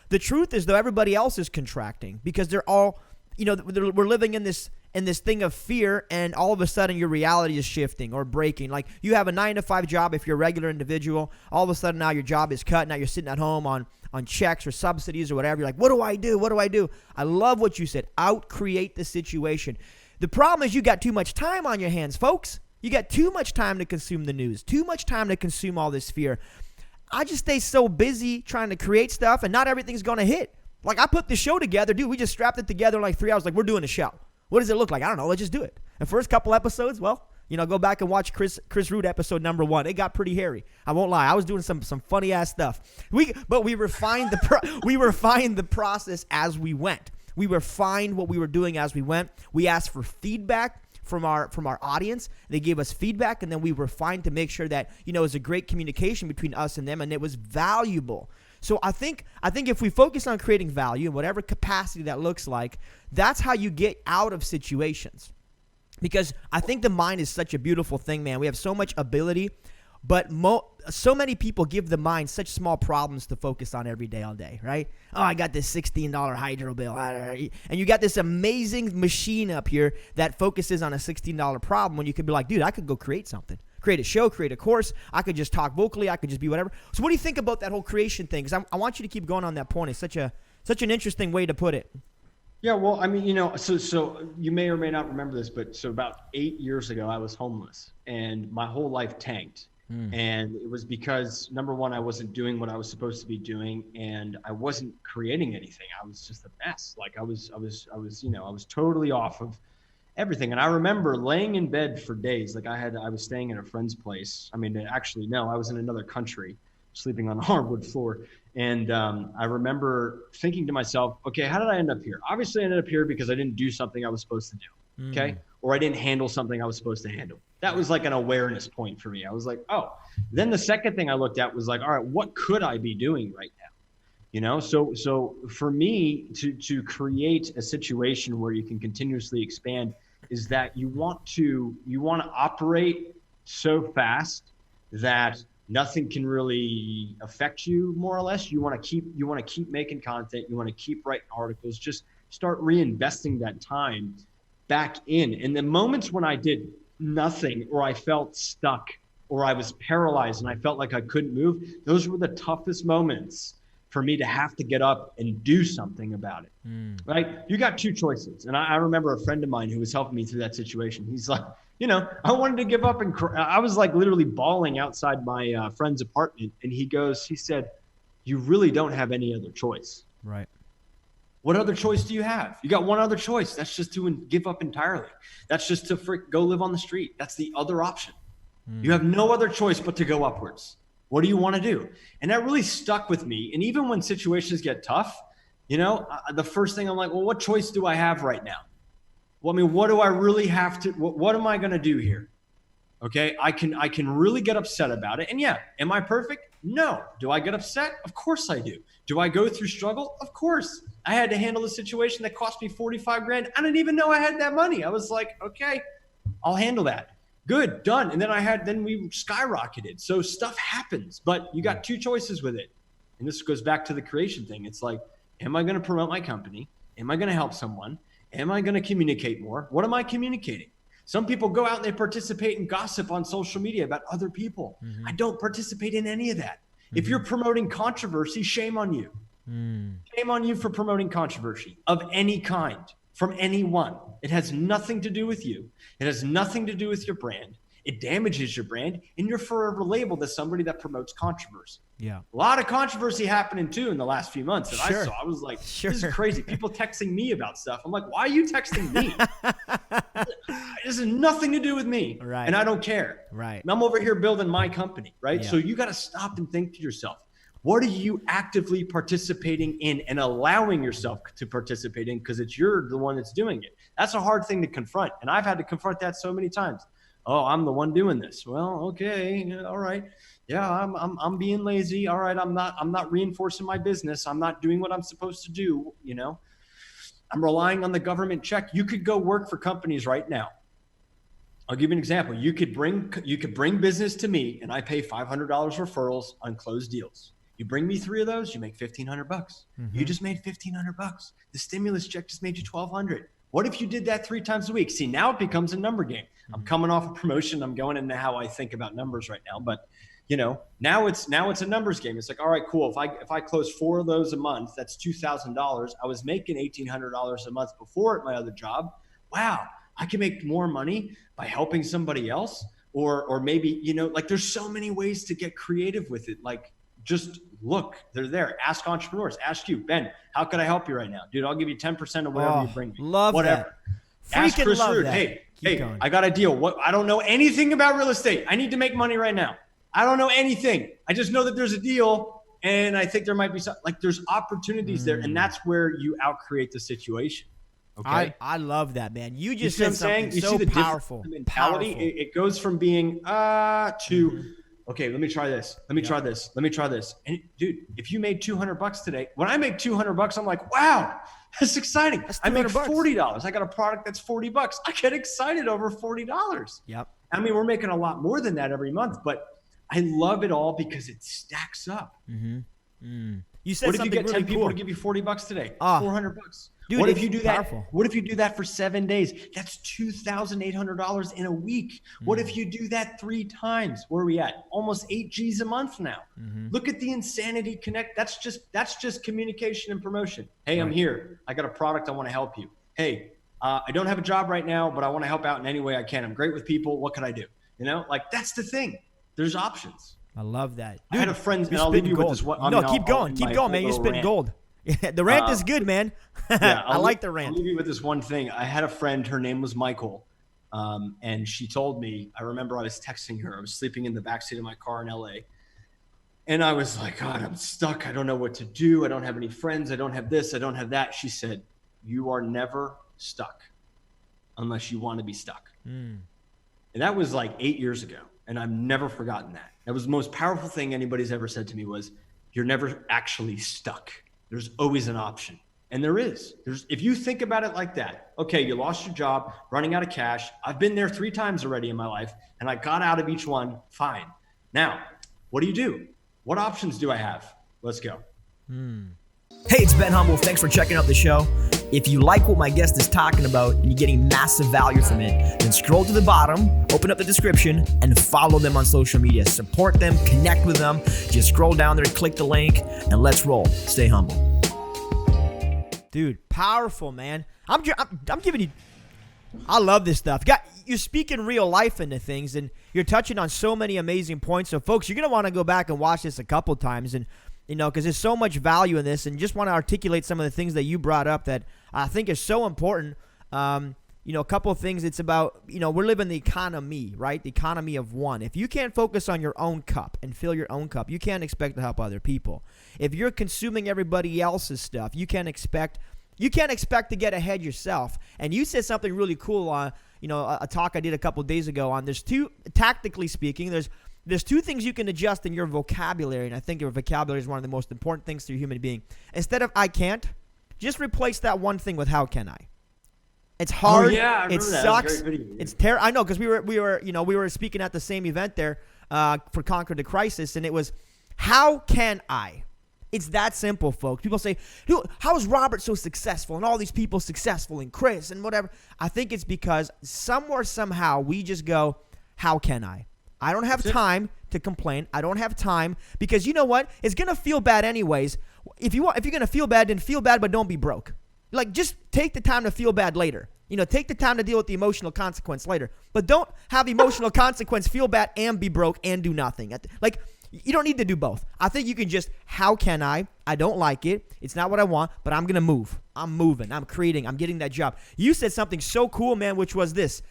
The truth is, though, everybody else is contracting because they're all – we're living in this thing of fear, and all of a sudden your reality is shifting or breaking. Like you have a 9-to-5 job if you're a regular individual. All of a sudden now your job is cut. Now you're sitting at home on checks or subsidies or whatever. You're like, what do I do? What do I do? I love what you said. Out-create the situation. The problem is you got too much time on your hands, folks. You got too much time to consume the news, too much time to consume all this fear. I just stay so busy trying to create stuff, and not everything's going to hit. Like, I put the show together. Dude, we just strapped it together in like 3 hours. Like, we're doing a show. What does it look like? I don't know. Let's just do it. The first couple episodes, well, go back and watch Chris Root episode number 1. It got pretty hairy. I won't lie. I was doing some funny-ass stuff. But we refined the process as we went. We refined what we were doing as we went. We asked for feedback from our audience. They gave us feedback, and then we refined to make sure that, it was a great communication between us and them, and it was valuable. So I think if we focus on creating value in whatever capacity that looks like, that's how you get out of situations. Because I think the mind is such a beautiful thing, man. We have so much ability, but so many people give the mind such small problems to focus on every day, all day, right? Oh, I got this $16 hydro bill. And you got this amazing machine up here that focuses on a $16 problem when you could be like, dude, I could go create something. Create a show, create a course. I could just talk vocally. I could just be whatever. So what do you think about that whole creation thing? Because I want you to keep going on that point. It's such an interesting way to put it. Yeah, well, I mean, so you may or may not remember this, but so about 8 years ago, I was homeless and my whole life tanked. And it was because, number one, I wasn't doing what I was supposed to be doing, and I wasn't creating anything. I was just a mess. Like I was totally off of everything. And I remember laying in bed for days. Like I was staying at a friend's place. I mean, actually, no, I was in another country, sleeping on a hardwood floor. And I remember thinking to myself, okay, how did I end up here? Obviously I ended up here because I didn't do something I was supposed to do. Okay. Or I didn't handle something I was supposed to handle. That was like an awareness point for me. I was like, oh, then the second thing I looked at was like, all right, what could I be doing right now? So for me to create a situation where you can continuously expand is that you want to operate so fast that nothing can really affect you, more or less. You want to keep making content. You want to keep writing articles. Just start reinvesting that time back in. And the moments when I did nothing, or I felt stuck, or I was paralyzed and I felt like I couldn't move, those were the toughest moments for me to have to get up and do something about it. Right? You got two choices. And I remember a friend of mine who was helping me through that situation. He's like, I wanted to give up and I was like literally bawling outside my friend's apartment. And he said, you really don't have any other choice. Right. What other choice do you have? You got one other choice. That's just to give up entirely. That's just to go live on the street. That's the other option. You have no other choice but to go upwards. What do you want to do? And that really stuck with me. And even when situations get tough, the first thing I'm like, well, what choice do I have right now? Well, I mean, what do I really have to, what am I going to do here? Okay. I can really get upset about it. And yeah, am I perfect? No. Do I get upset? Of course I do. Do I go through struggle? Of course. I had to handle a situation that cost me $45,000. I didn't even know I had that money. I was like, okay, I'll handle that. Good, done. And then we skyrocketed. So stuff happens, but you got two choices with it. And this goes back to the creation thing. It's like, am I going to promote my company? Am I going to help someone? Am I going to communicate more? What am I communicating? Some people go out and they participate in gossip on social media about other people. I don't participate in any of that. If you're promoting controversy, shame on you. Shame on you for promoting controversy of any kind from anyone. It has nothing to do with you. It has nothing to do with your brand. It damages your brand, and you're forever labeled as somebody that promotes controversy. Yeah. A lot of controversy happening too in the last few months that Sure. I saw. I was like, Sure. this is crazy. People texting me about stuff. I'm like, why are you texting me? This has nothing to do with me. Right. And I don't care. Right. And I'm over here building my company, right? Yeah. So you got to stop and think to yourself, what are you actively participating in and allowing yourself to participate in? Because you're the one that's doing it. That's a hard thing to confront. And I've had to confront that so many times. Oh, I'm the one doing this. Well, okay. All right. Yeah, I'm being lazy. All right. I'm not reinforcing my business. I'm not doing what I'm supposed to do. You know, I'm relying on the government check. You could go work for companies right now. I'll give you an example. You could bring business to me and I pay $500 referrals on closed deals. You bring me 3 of those, you make $1,500. You just made $1,500. The stimulus check just made you $1,200. What if you did that 3 times a week? See, now it becomes a number game. I'm coming off a promotion. I'm going into how I think about numbers right now. But you know, now it's a numbers game. It's like, all right, cool. If I close 4 of those a month, that's $2,000. I was making $1,800 a month before at my other job. Wow, I can make more money by helping somebody else. Or maybe, you know, like there's so many ways to get creative with it. Like just look, they're there. Ask entrepreneurs. Ask you, Ben, how could I help you right now? Dude, I'll give you 10% of whatever you bring me. Love whatever. that. Ask Freaking Chris love Root, that. hey, Keep going. I got a deal. What? I don't know anything about real estate. I need to make money right now. I don't know anything. I just know that there's a deal, and I think there might be some, like there's opportunities there, and that's where you outcreate the situation. Okay. I love that, man. You You just see what said I'm saying? something You so see the powerful. different mentality? Powerful. It goes from being to okay, let me try this. Let me try this. Let me try this. And dude, if you made $200 today, when I make $200, I'm like, wow, that's exciting. That's I make $200. $40. I got a product that's $40. I get excited over $40. Yep. I mean, we're making a lot more than that every month, but I love it all because it stacks up. You said What if you something get 10 really people cool. to give you $40 today? Ah. $400. Dude, What if it's you do that? powerful. What if you do that for 7 days? That's $2,800 in a week. What if you do that 3 times? Where are we at? Almost 8 G's a month now. Look at the insanity connect. That's just communication and promotion. Hey, I'm here. I got a product. I want to help you. Hey, I don't have a job right now, but I want to help out in any way I can. I'm great with people. What can I do? You know, like that's the thing. There's options. I love that. I had a friend, you're and I'll leave spitting you with gold. this one. No, I'll keep going. end Keep my going, man. You're little spitting rant. gold. The rant is good, man. Yeah, I like the rant. I'll leave you with this one thing. I had a friend, her name was Michael, and she told me, I remember I was texting her. I was sleeping in the backseat of my car in LA. And I was like, God, I'm stuck. I don't know what to do. I don't have any friends. I don't have this. I don't have that. She said, you are never stuck unless you want to be stuck. And that was like 8 years ago. And I've never forgotten that. That was the most powerful thing anybody's ever said to me was, you're never actually stuck. There's always an option. And there is. If you think about it like that, okay, you lost your job, running out of cash. I've been there 3 times already in my life, and I got out of each one fine. Now, what do? What options do I have? Let's go. Hey, it's Ben Humble. Thanks for checking out the show. If you like what my guest is talking about and you're getting massive value from it, then scroll to the bottom, open up the description, and follow them on social media. Support them, connect with them. Just scroll down there, click the link, and let's roll. Stay humble. Dude, powerful, man. I'm giving you. I love this stuff. You're speaking real life into things, and you're touching on so many amazing points. So, folks, you're gonna want to go back and watch this a couple times, and because there's so much value in this, and just want to articulate some of the things that you brought up that I think is so important. A couple of things. It's about we're living the economy, right? The economy of one. If you can't focus on your own cup and fill your own cup, you can't expect to help other people. If you're consuming everybody else's stuff, you can't expect to get ahead yourself. And you said something really cool on, a talk I did a couple of days ago on tactically speaking, there's 2 things you can adjust in your vocabulary. And I think your vocabulary is one of the most important things to a human being. Instead of I can't, just replace that one thing with how can I? It's hard. Oh, yeah, I remember it that. sucks. That was a great video. It's terrible. I know, because we were speaking at the same event there for Conquer the Crisis, and it was how can I? It's that simple, folks. People say, dude, how is Robert so successful and all these people successful and Chris and whatever? I think it's because somewhere, somehow, we just go, how can I? I don't have time to complain. I don't have time because you know what? It's going to feel bad anyways. If you're going to feel bad, then feel bad, but don't be broke. Like, just take the time to feel bad later. Take the time to deal with the emotional consequence later. But don't have emotional consequence, feel bad, and be broke and do nothing. Like, you don't need to do both. I think you can just, how can I? I don't like it. It's not what I want, but I'm going to move. I'm moving. I'm creating. I'm getting that job. You said something so cool, man, which was this.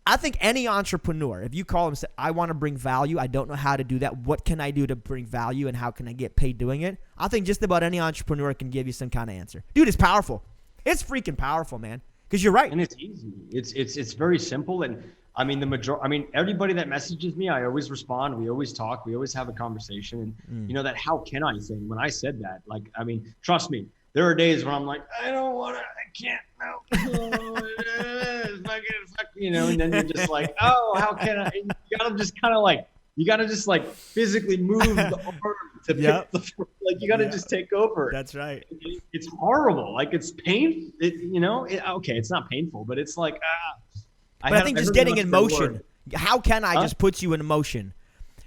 I think any entrepreneur, if you call them and say, I want to bring value, I don't know how to do that. What can I do to bring value and how can I get paid doing it? I think just about any entrepreneur can give you some kind of answer. Dude, it's powerful. It's freaking powerful, man. Because you're right. And it's easy. It's very simple. And I mean, everybody that messages me, I always respond. We always talk. We always have a conversation. And that how can I thing, when I said that, like, I mean, trust me, there are days when I'm like, I don't want to, I can't, no. And then you're just like, oh, how can I? And you gotta just kind of like, physically move the arm to pick the, like, you gotta just take over. That's right. It's horrible. Like, it's painful. Okay, it's not painful, but it's like, But I think just getting in motion. How can I just puts you in motion?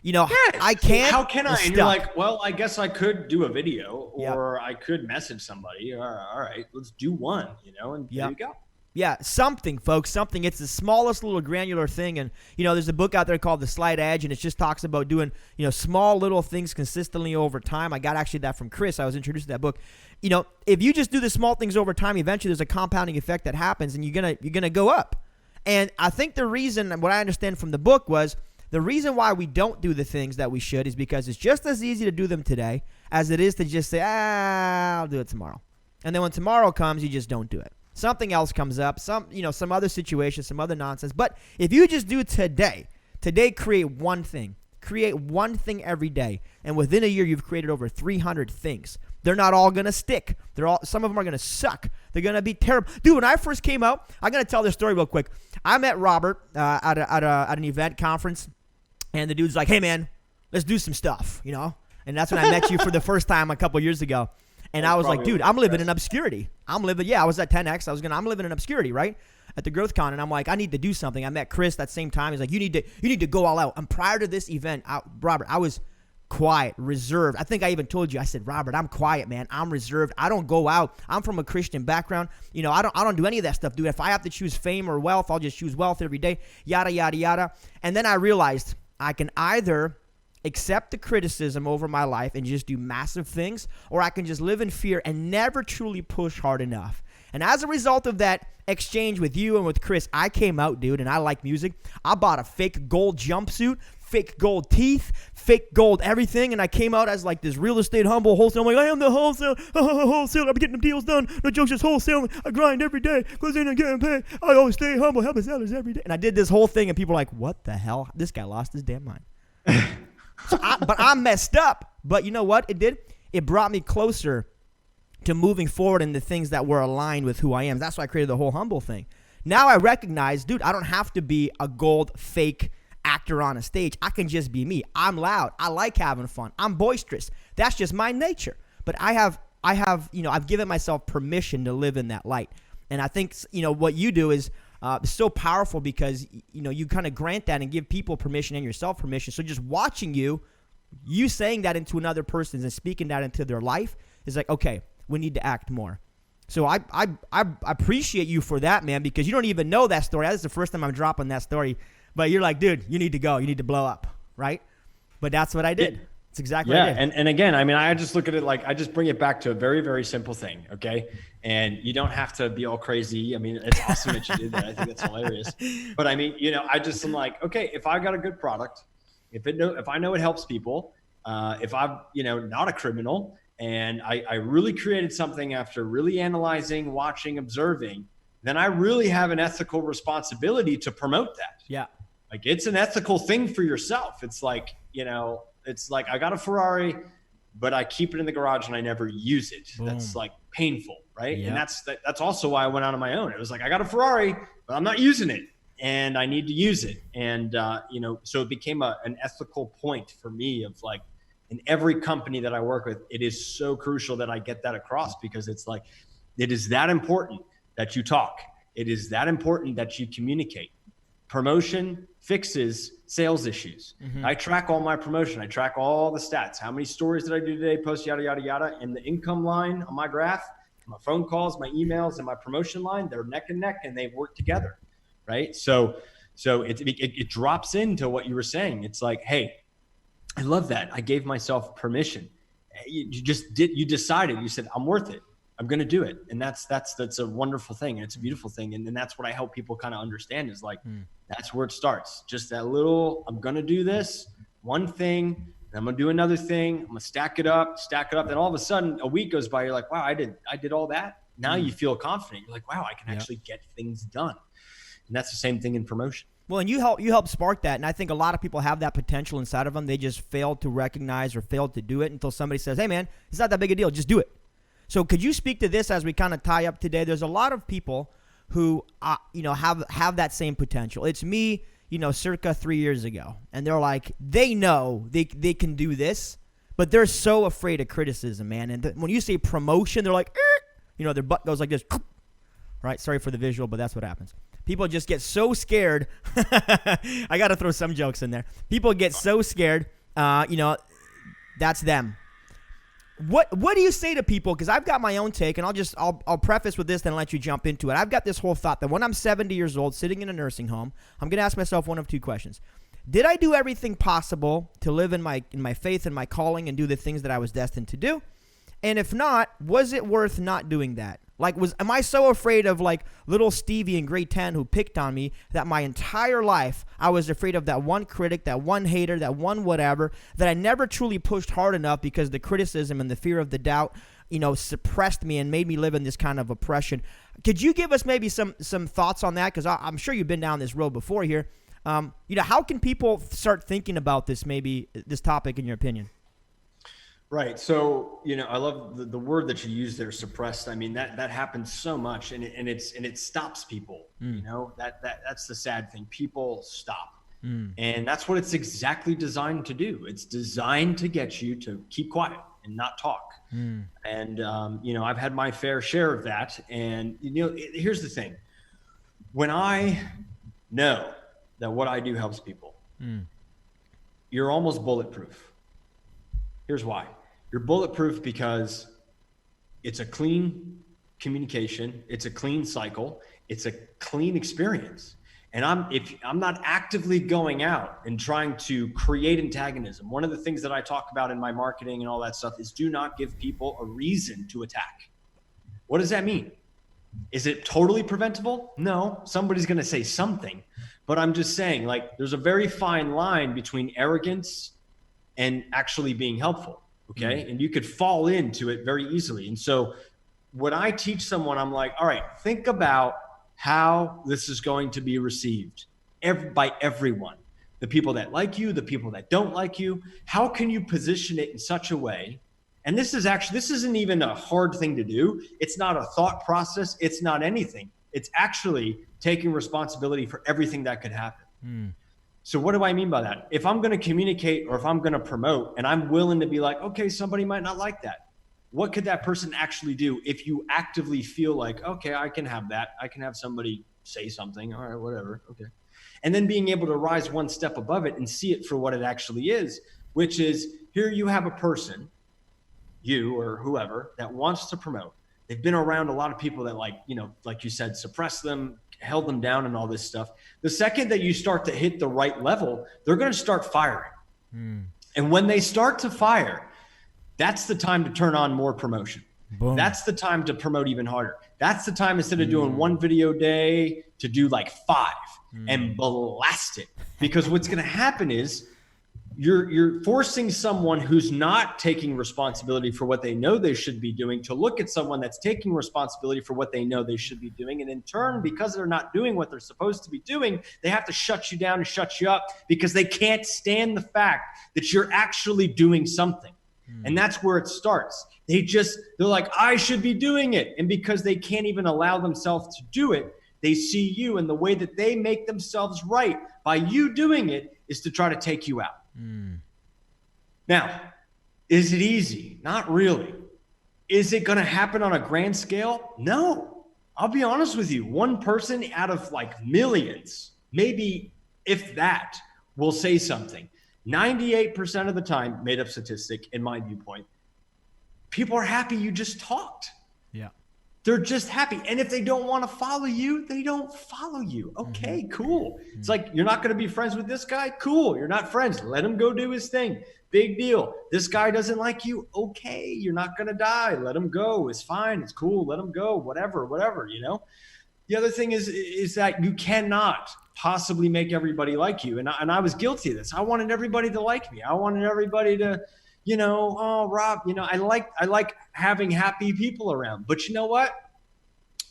I can't. How can I? And you're like, well, I guess I could do a video or I could message somebody. All right, let's do one, and there you go. Yeah, something, folks, something. It's the smallest little granular thing. And, there's a book out there called The Slight Edge, and it just talks about doing, small little things consistently over time. I got actually that from Chris. I was introduced to that book. If you just do the small things over time, eventually there's a compounding effect that happens, and you're gonna go up. And I think the reason, what I understand from the book was, the reason why we don't do the things that we should is because it's just as easy to do them today as it is to just say, I'll do it tomorrow. And then when tomorrow comes, you just don't do it. Something else comes up, some other situation, some other nonsense. But if you just do today, create one thing. Create one thing every day. And within a year, you've created over 300 things. They're not all going to stick. Some of them are going to suck. They're going to be terrible. Dude, when I first came out, I'm going to tell this story real quick. I met Robert at an event conference, and the dude's like, hey, man, let's do some stuff, And that's when I met you for the first time a couple years ago. And I was like, dude, I'm living in obscurity. I was at 10X. I'm living in obscurity, right? At the Growth Con. And I'm like, I need to do something. I met Chris that same time. He's like, you need to go all out. And prior to this event, Robert, I was quiet, reserved. I think I even told you, I said, Robert, I'm quiet, man. I'm reserved. I don't go out. I'm from a Christian background. I don't do any of that stuff, dude. If I have to choose fame or wealth, I'll just choose wealth every day, yada, yada, yada. And then I realized I can either accept the criticism over my life and just do massive things, or I can just live in fear and never truly push hard enough. And as a result of that exchange with you and with Chris, I came out, dude, and I like music. I bought a fake gold jumpsuit, fake gold teeth, fake gold everything, and I came out as like this real estate humble wholesale. I'm like, I am the wholesale, I'm getting the deals done. No jokes, just wholesale. I grind every day because they're not getting paid. I always stay humble, helping sellers every day. And I did this whole thing, and people are like, what the hell? This guy lost his damn mind. But I messed up. But you know what it did? It brought me closer to moving forward in the things that were aligned with who I am. That's why I created the whole humble thing. Now I recognize, dude, I don't have to be a gold fake actor on a stage. I can just be me. I'm loud. I like having fun. I'm boisterous. That's just my nature. But I've given myself permission to live in that light. And I think, what you do is so powerful because, you kind of grant that and give people permission and yourself permission. So just watching you saying that into another person and speaking that into their life is like, okay, we need to act more. So I appreciate you for that, man, because you don't even know that story. That's the first time I'm dropping that story. But you're like, dude, you need to go. You need to blow up, right? But that's what I did. It's exactly what I did. And again, I mean, I just look at it like I just bring it back to a very, very simple thing, okay? And you don't have to be all crazy. I mean, it's awesome that you did that. I think that's hilarious. But I mean, I just am like, okay, if I got a good product, if I know it helps people, if I'm, not a criminal, and I really created something after really analyzing, watching, observing, then I really have an ethical responsibility to promote that. Yeah. Like, it's an ethical thing for yourself. It's like, it's like I got a Ferrari, but I keep it in the garage and I never use it. Boom. That's like painful, right? Yep. And that's also why I went out on my own. It was like, I got a Ferrari, but I'm not using it and I need to use it. And, so it became an ethical point for me of like, in every company that I work with, it is so crucial that I get that across, because it's like, it is that important that you talk. It is that important that you communicate. Promotion fixes sales issues. I track all my promotion. I track all the stats. How many stories did I do today? Post, yada, yada, yada. And the income line on my graph, my phone calls, my emails, and my promotion line, they're neck and neck, and they work together, right? So it drops into what you were saying. It's like, hey, I love that. I gave myself permission. You decided, you said, I'm worth it. I'm going to do it. And that's a wonderful thing. And it's a beautiful thing. And that's what I help people kind of understand is like, that's where it starts. Just that little, I'm going to do this one thing, and I'm going to do another thing. I'm going to stack it up. And all of a sudden a week goes by. You're like, wow, I did all that. Now you feel confident. You're like, wow, I can actually get things done. And that's the same thing in promotion. Well, and you help spark that, and I think a lot of people have that potential inside of them. They just fail to recognize or fail to do it until somebody says, hey, man, it's not that big a deal. Just do it. So could you speak to this as we kind of tie up today? There's a lot of people who, have that same potential. It's me, circa 3 years ago, and they're like, they know they can do this, but they're so afraid of criticism, man. And when you say promotion, they're like, their butt goes like this, right? Sorry for the visual, but that's what happens. People just get so scared. I got to throw some jokes in there. People get so scared. That's them. What do you say to people? Because I've got my own take, and I'll preface with this, then let you jump into it. I've got this whole thought that when I'm 70 years old, sitting in a nursing home, I'm going to ask myself one of two questions. Did I do everything possible to live in my faith and my calling and do the things that I was destined to do? And if not, was it worth not doing that? Like, am I so afraid of like little Stevie in grade 10 who picked on me that my entire life I was afraid of that one critic, that one hater, that one whatever, that I never truly pushed hard enough because the criticism and the fear of the doubt, suppressed me and made me live in this kind of oppression? Could you give us maybe some thoughts on that? Because I'm sure you've been down this road before here. How can people start thinking about this topic in your opinion? Right. So, I love the word that you use there, suppressed. I mean, that happens so much, and it stops people. That's the sad thing. People stop. And that's what it's exactly designed to do. It's designed to get you to keep quiet and not talk. And, I've had my fair share of that. And, here's the thing. When I know that what I do helps people, you're almost bulletproof. Here's why. You're bulletproof because it's a clean communication. It's a clean cycle. It's a clean experience. And if I'm not actively going out and trying to create antagonism, one of the things that I talk about in my marketing and all that stuff is do not give people a reason to attack. What does that mean? Is it totally preventable? No, somebody's going to say something, but I'm just saying, like, there's a very fine line between arrogance and actually being helpful. Okay. And you could fall into it very easily. And so when I teach someone, I'm like, all right, think about how this is going to be received by everyone, the people that like you, the people that don't like you. How can you position it in such a way? And this isn't even a hard thing to do. It's not a thought process. It's not anything. It's actually taking responsibility for everything that could happen. So what do I mean by that? If I'm going to communicate or if I'm going to promote and I'm willing to be like, okay, somebody might not like that. What could that person actually do if you actively feel like, okay, I can have that. I can have somebody say something. All right, whatever. Okay. And then being able to rise one step above it and see it for what it actually is, which is here you have a person, you or whoever, that wants to promote. They've been around a lot of people that like you said, suppress them, held them down and all this stuff. The second that you start to hit the right level, they're going to start firing. And when they start to fire, that's the time to turn on more promotion. Boom. That's the time to promote even harder. That's the time, instead of doing one video a day, to do like 5 and blast it. Because what's going to happen is you're forcing someone who's not taking responsibility for what they know they should be doing to look at someone that's taking responsibility for what they know they should be doing. And in turn, because they're not doing what they're supposed to be doing, they have to shut you down and shut you up because they can't stand the fact that you're actually doing something. And that's where it starts. They're like, I should be doing it. And because they can't even allow themselves to do it, they see you, and the way that they make themselves right by you doing it is to try to take you out. Now, Is it easy? Not really. Is it going to happen on a grand scale? No. I'll be honest with you. One person out of like millions, maybe if that, will say something. 98% of the time, made up statistic in my viewpoint, people are happy you just talked. Yeah. They're just happy. And if they don't want to follow you, they don't follow you. Okay, cool. It's like, you're not going to be friends with this guy? Cool. You're not friends. Let him go do his thing. Big deal. This guy doesn't like you? Okay, you're not going to die. Let him go. It's fine. It's cool. Let him go. Whatever, you know? The other thing is that you cannot possibly make everybody like you. And I was guilty of this. I wanted everybody to like me. I wanted everybody to, you know, oh, Rob, you know, I like having happy people around. But you know what?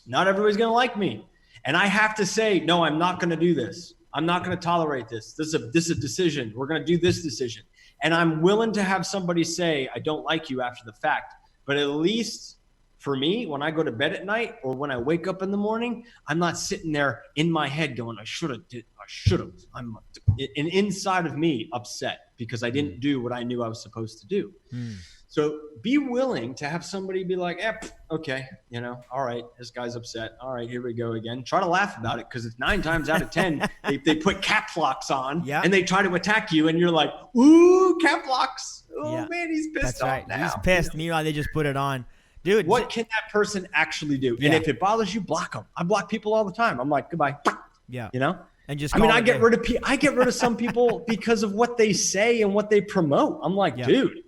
Not everybody's going to like me. And I have to say, no, I'm not going to do this. I'm not going to tolerate this. This is a decision. We're going to do this decision. And I'm willing to have somebody say, I don't like you after the fact. But at least for me, when I go to bed at night or when I wake up in the morning, I'm not sitting there in my head going, I should have. I'm inside of me upset because I didn't do what I knew I was supposed to do. So be willing to have somebody be like, okay, you know, all right, this guy's upset. All right, here we go again. Try to laugh about it because it's 9 times out of 10, they put caps locks on and they try to attack you and you're like, ooh, cap locks. Oh, man, he's pissed off now. He's pissed. Meanwhile, they just put it on. Dude, what can that person actually do? And if it bothers you, block them. I block people all the time. I'm like, goodbye. Yeah. You know? And just I get rid of some people because of what they say and what they promote. I'm like, dude,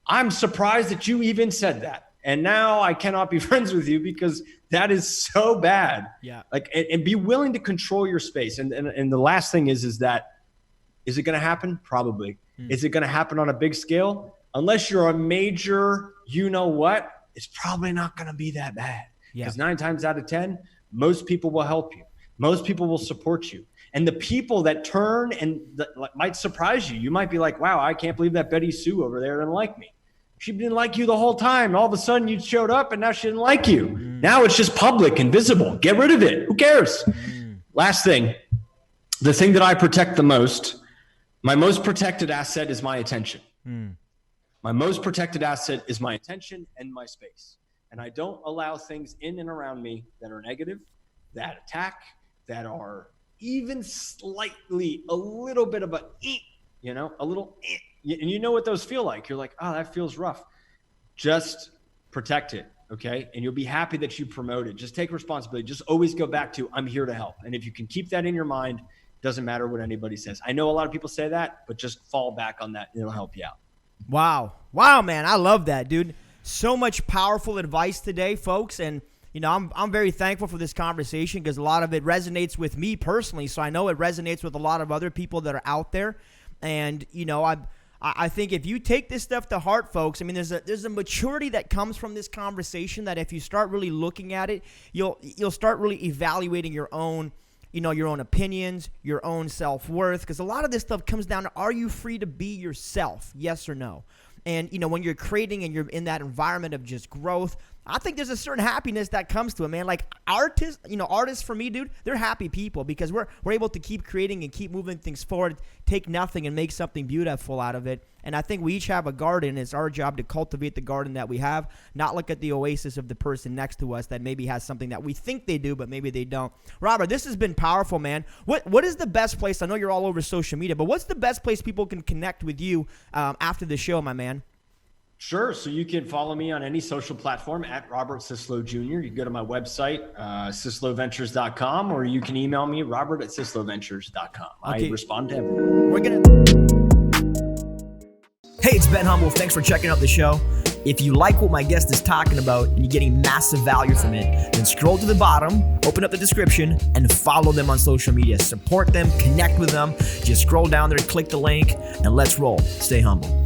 I'm surprised that you even said that. And now I cannot be friends with you because that is so bad. Yeah. Like, and be willing to control your space. And the last thing is that, is it going to happen? Probably. Is it going to happen on a big scale? Unless you're a major, you know what? It's probably not going to be that bad. Because 9 times out of 10, most people will help you. Most people will support you. And the people that turn and might surprise you. You might be like, wow, I can't believe that Betty Sue over there didn't like me. She didn't like you the whole time. All of a sudden you showed up and now she didn't like you. Now it's just public and visible. Get rid of it. Who cares? Last thing, the thing that I protect the most, my most protected asset is my attention. My most protected asset is my attention and my space. And I don't allow things in and around me that are negative, that attack, that are even slightly a little bit of a little. And you know what those feel like. You're like, oh, that feels rough. Just protect it, okay? And you'll be happy that you promote it. Just take responsibility. Just always go back to, I'm here to help. And if you can keep that in your mind, doesn't matter what anybody says. I know a lot of people say that, but just fall back on that and it'll help you out. Wow, man. I love that, dude. So much powerful advice today, folks. And, you know, I'm very thankful for this conversation because a lot of it resonates with me personally. So I know it resonates with a lot of other people that are out there. And, you know, I think if you take this stuff to heart, folks, I mean, there's a maturity that comes from this conversation that if you start really looking at it, you'll start really evaluating your own, you know, your own opinions, your own self-worth, because a lot of this stuff comes down to, are you free to be yourself? Yes or no? And, you know, when you're creating and you're in that environment of just growth, I think there's a certain happiness that comes to it, man. Like artists for me, dude, they're happy people because we're able to keep creating and keep moving things forward, take nothing and make something beautiful out of it. And I think we each have a garden. It's our job to cultivate the garden that we have, not look at the oasis of the person next to us that maybe has something that we think they do, but maybe they don't. Robert, this has been powerful, man. What is the best place? I know you're all over social media, but what's the best place people can connect with you after the show, my man? Sure. So you can follow me on any social platform at Robert Syslo Jr. You can go to my website, SysloVentures.com, or you can email me, Robert@SysloVentures.com. I respond to everyone. Hey, it's Ben Humble. Thanks for checking out the show. If you like what my guest is talking about and you're getting massive value from it, then scroll to the bottom, open up the description, and follow them on social media. Support them, connect with them. Just scroll down there, click the link, and let's roll. Stay humble.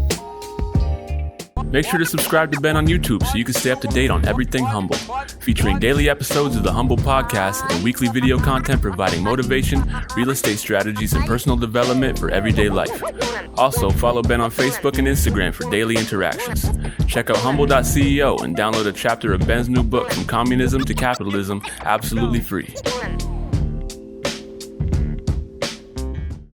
Make sure to subscribe to Ben on YouTube so you can stay up to date on everything Humble, featuring daily episodes of the Humble Podcast and weekly video content providing motivation, real estate strategies, and personal development for everyday life. Also, follow Ben on Facebook and Instagram for daily interactions. Check out humble.ceo and download a chapter of Ben's new book, From Communism to Capitalism, absolutely free.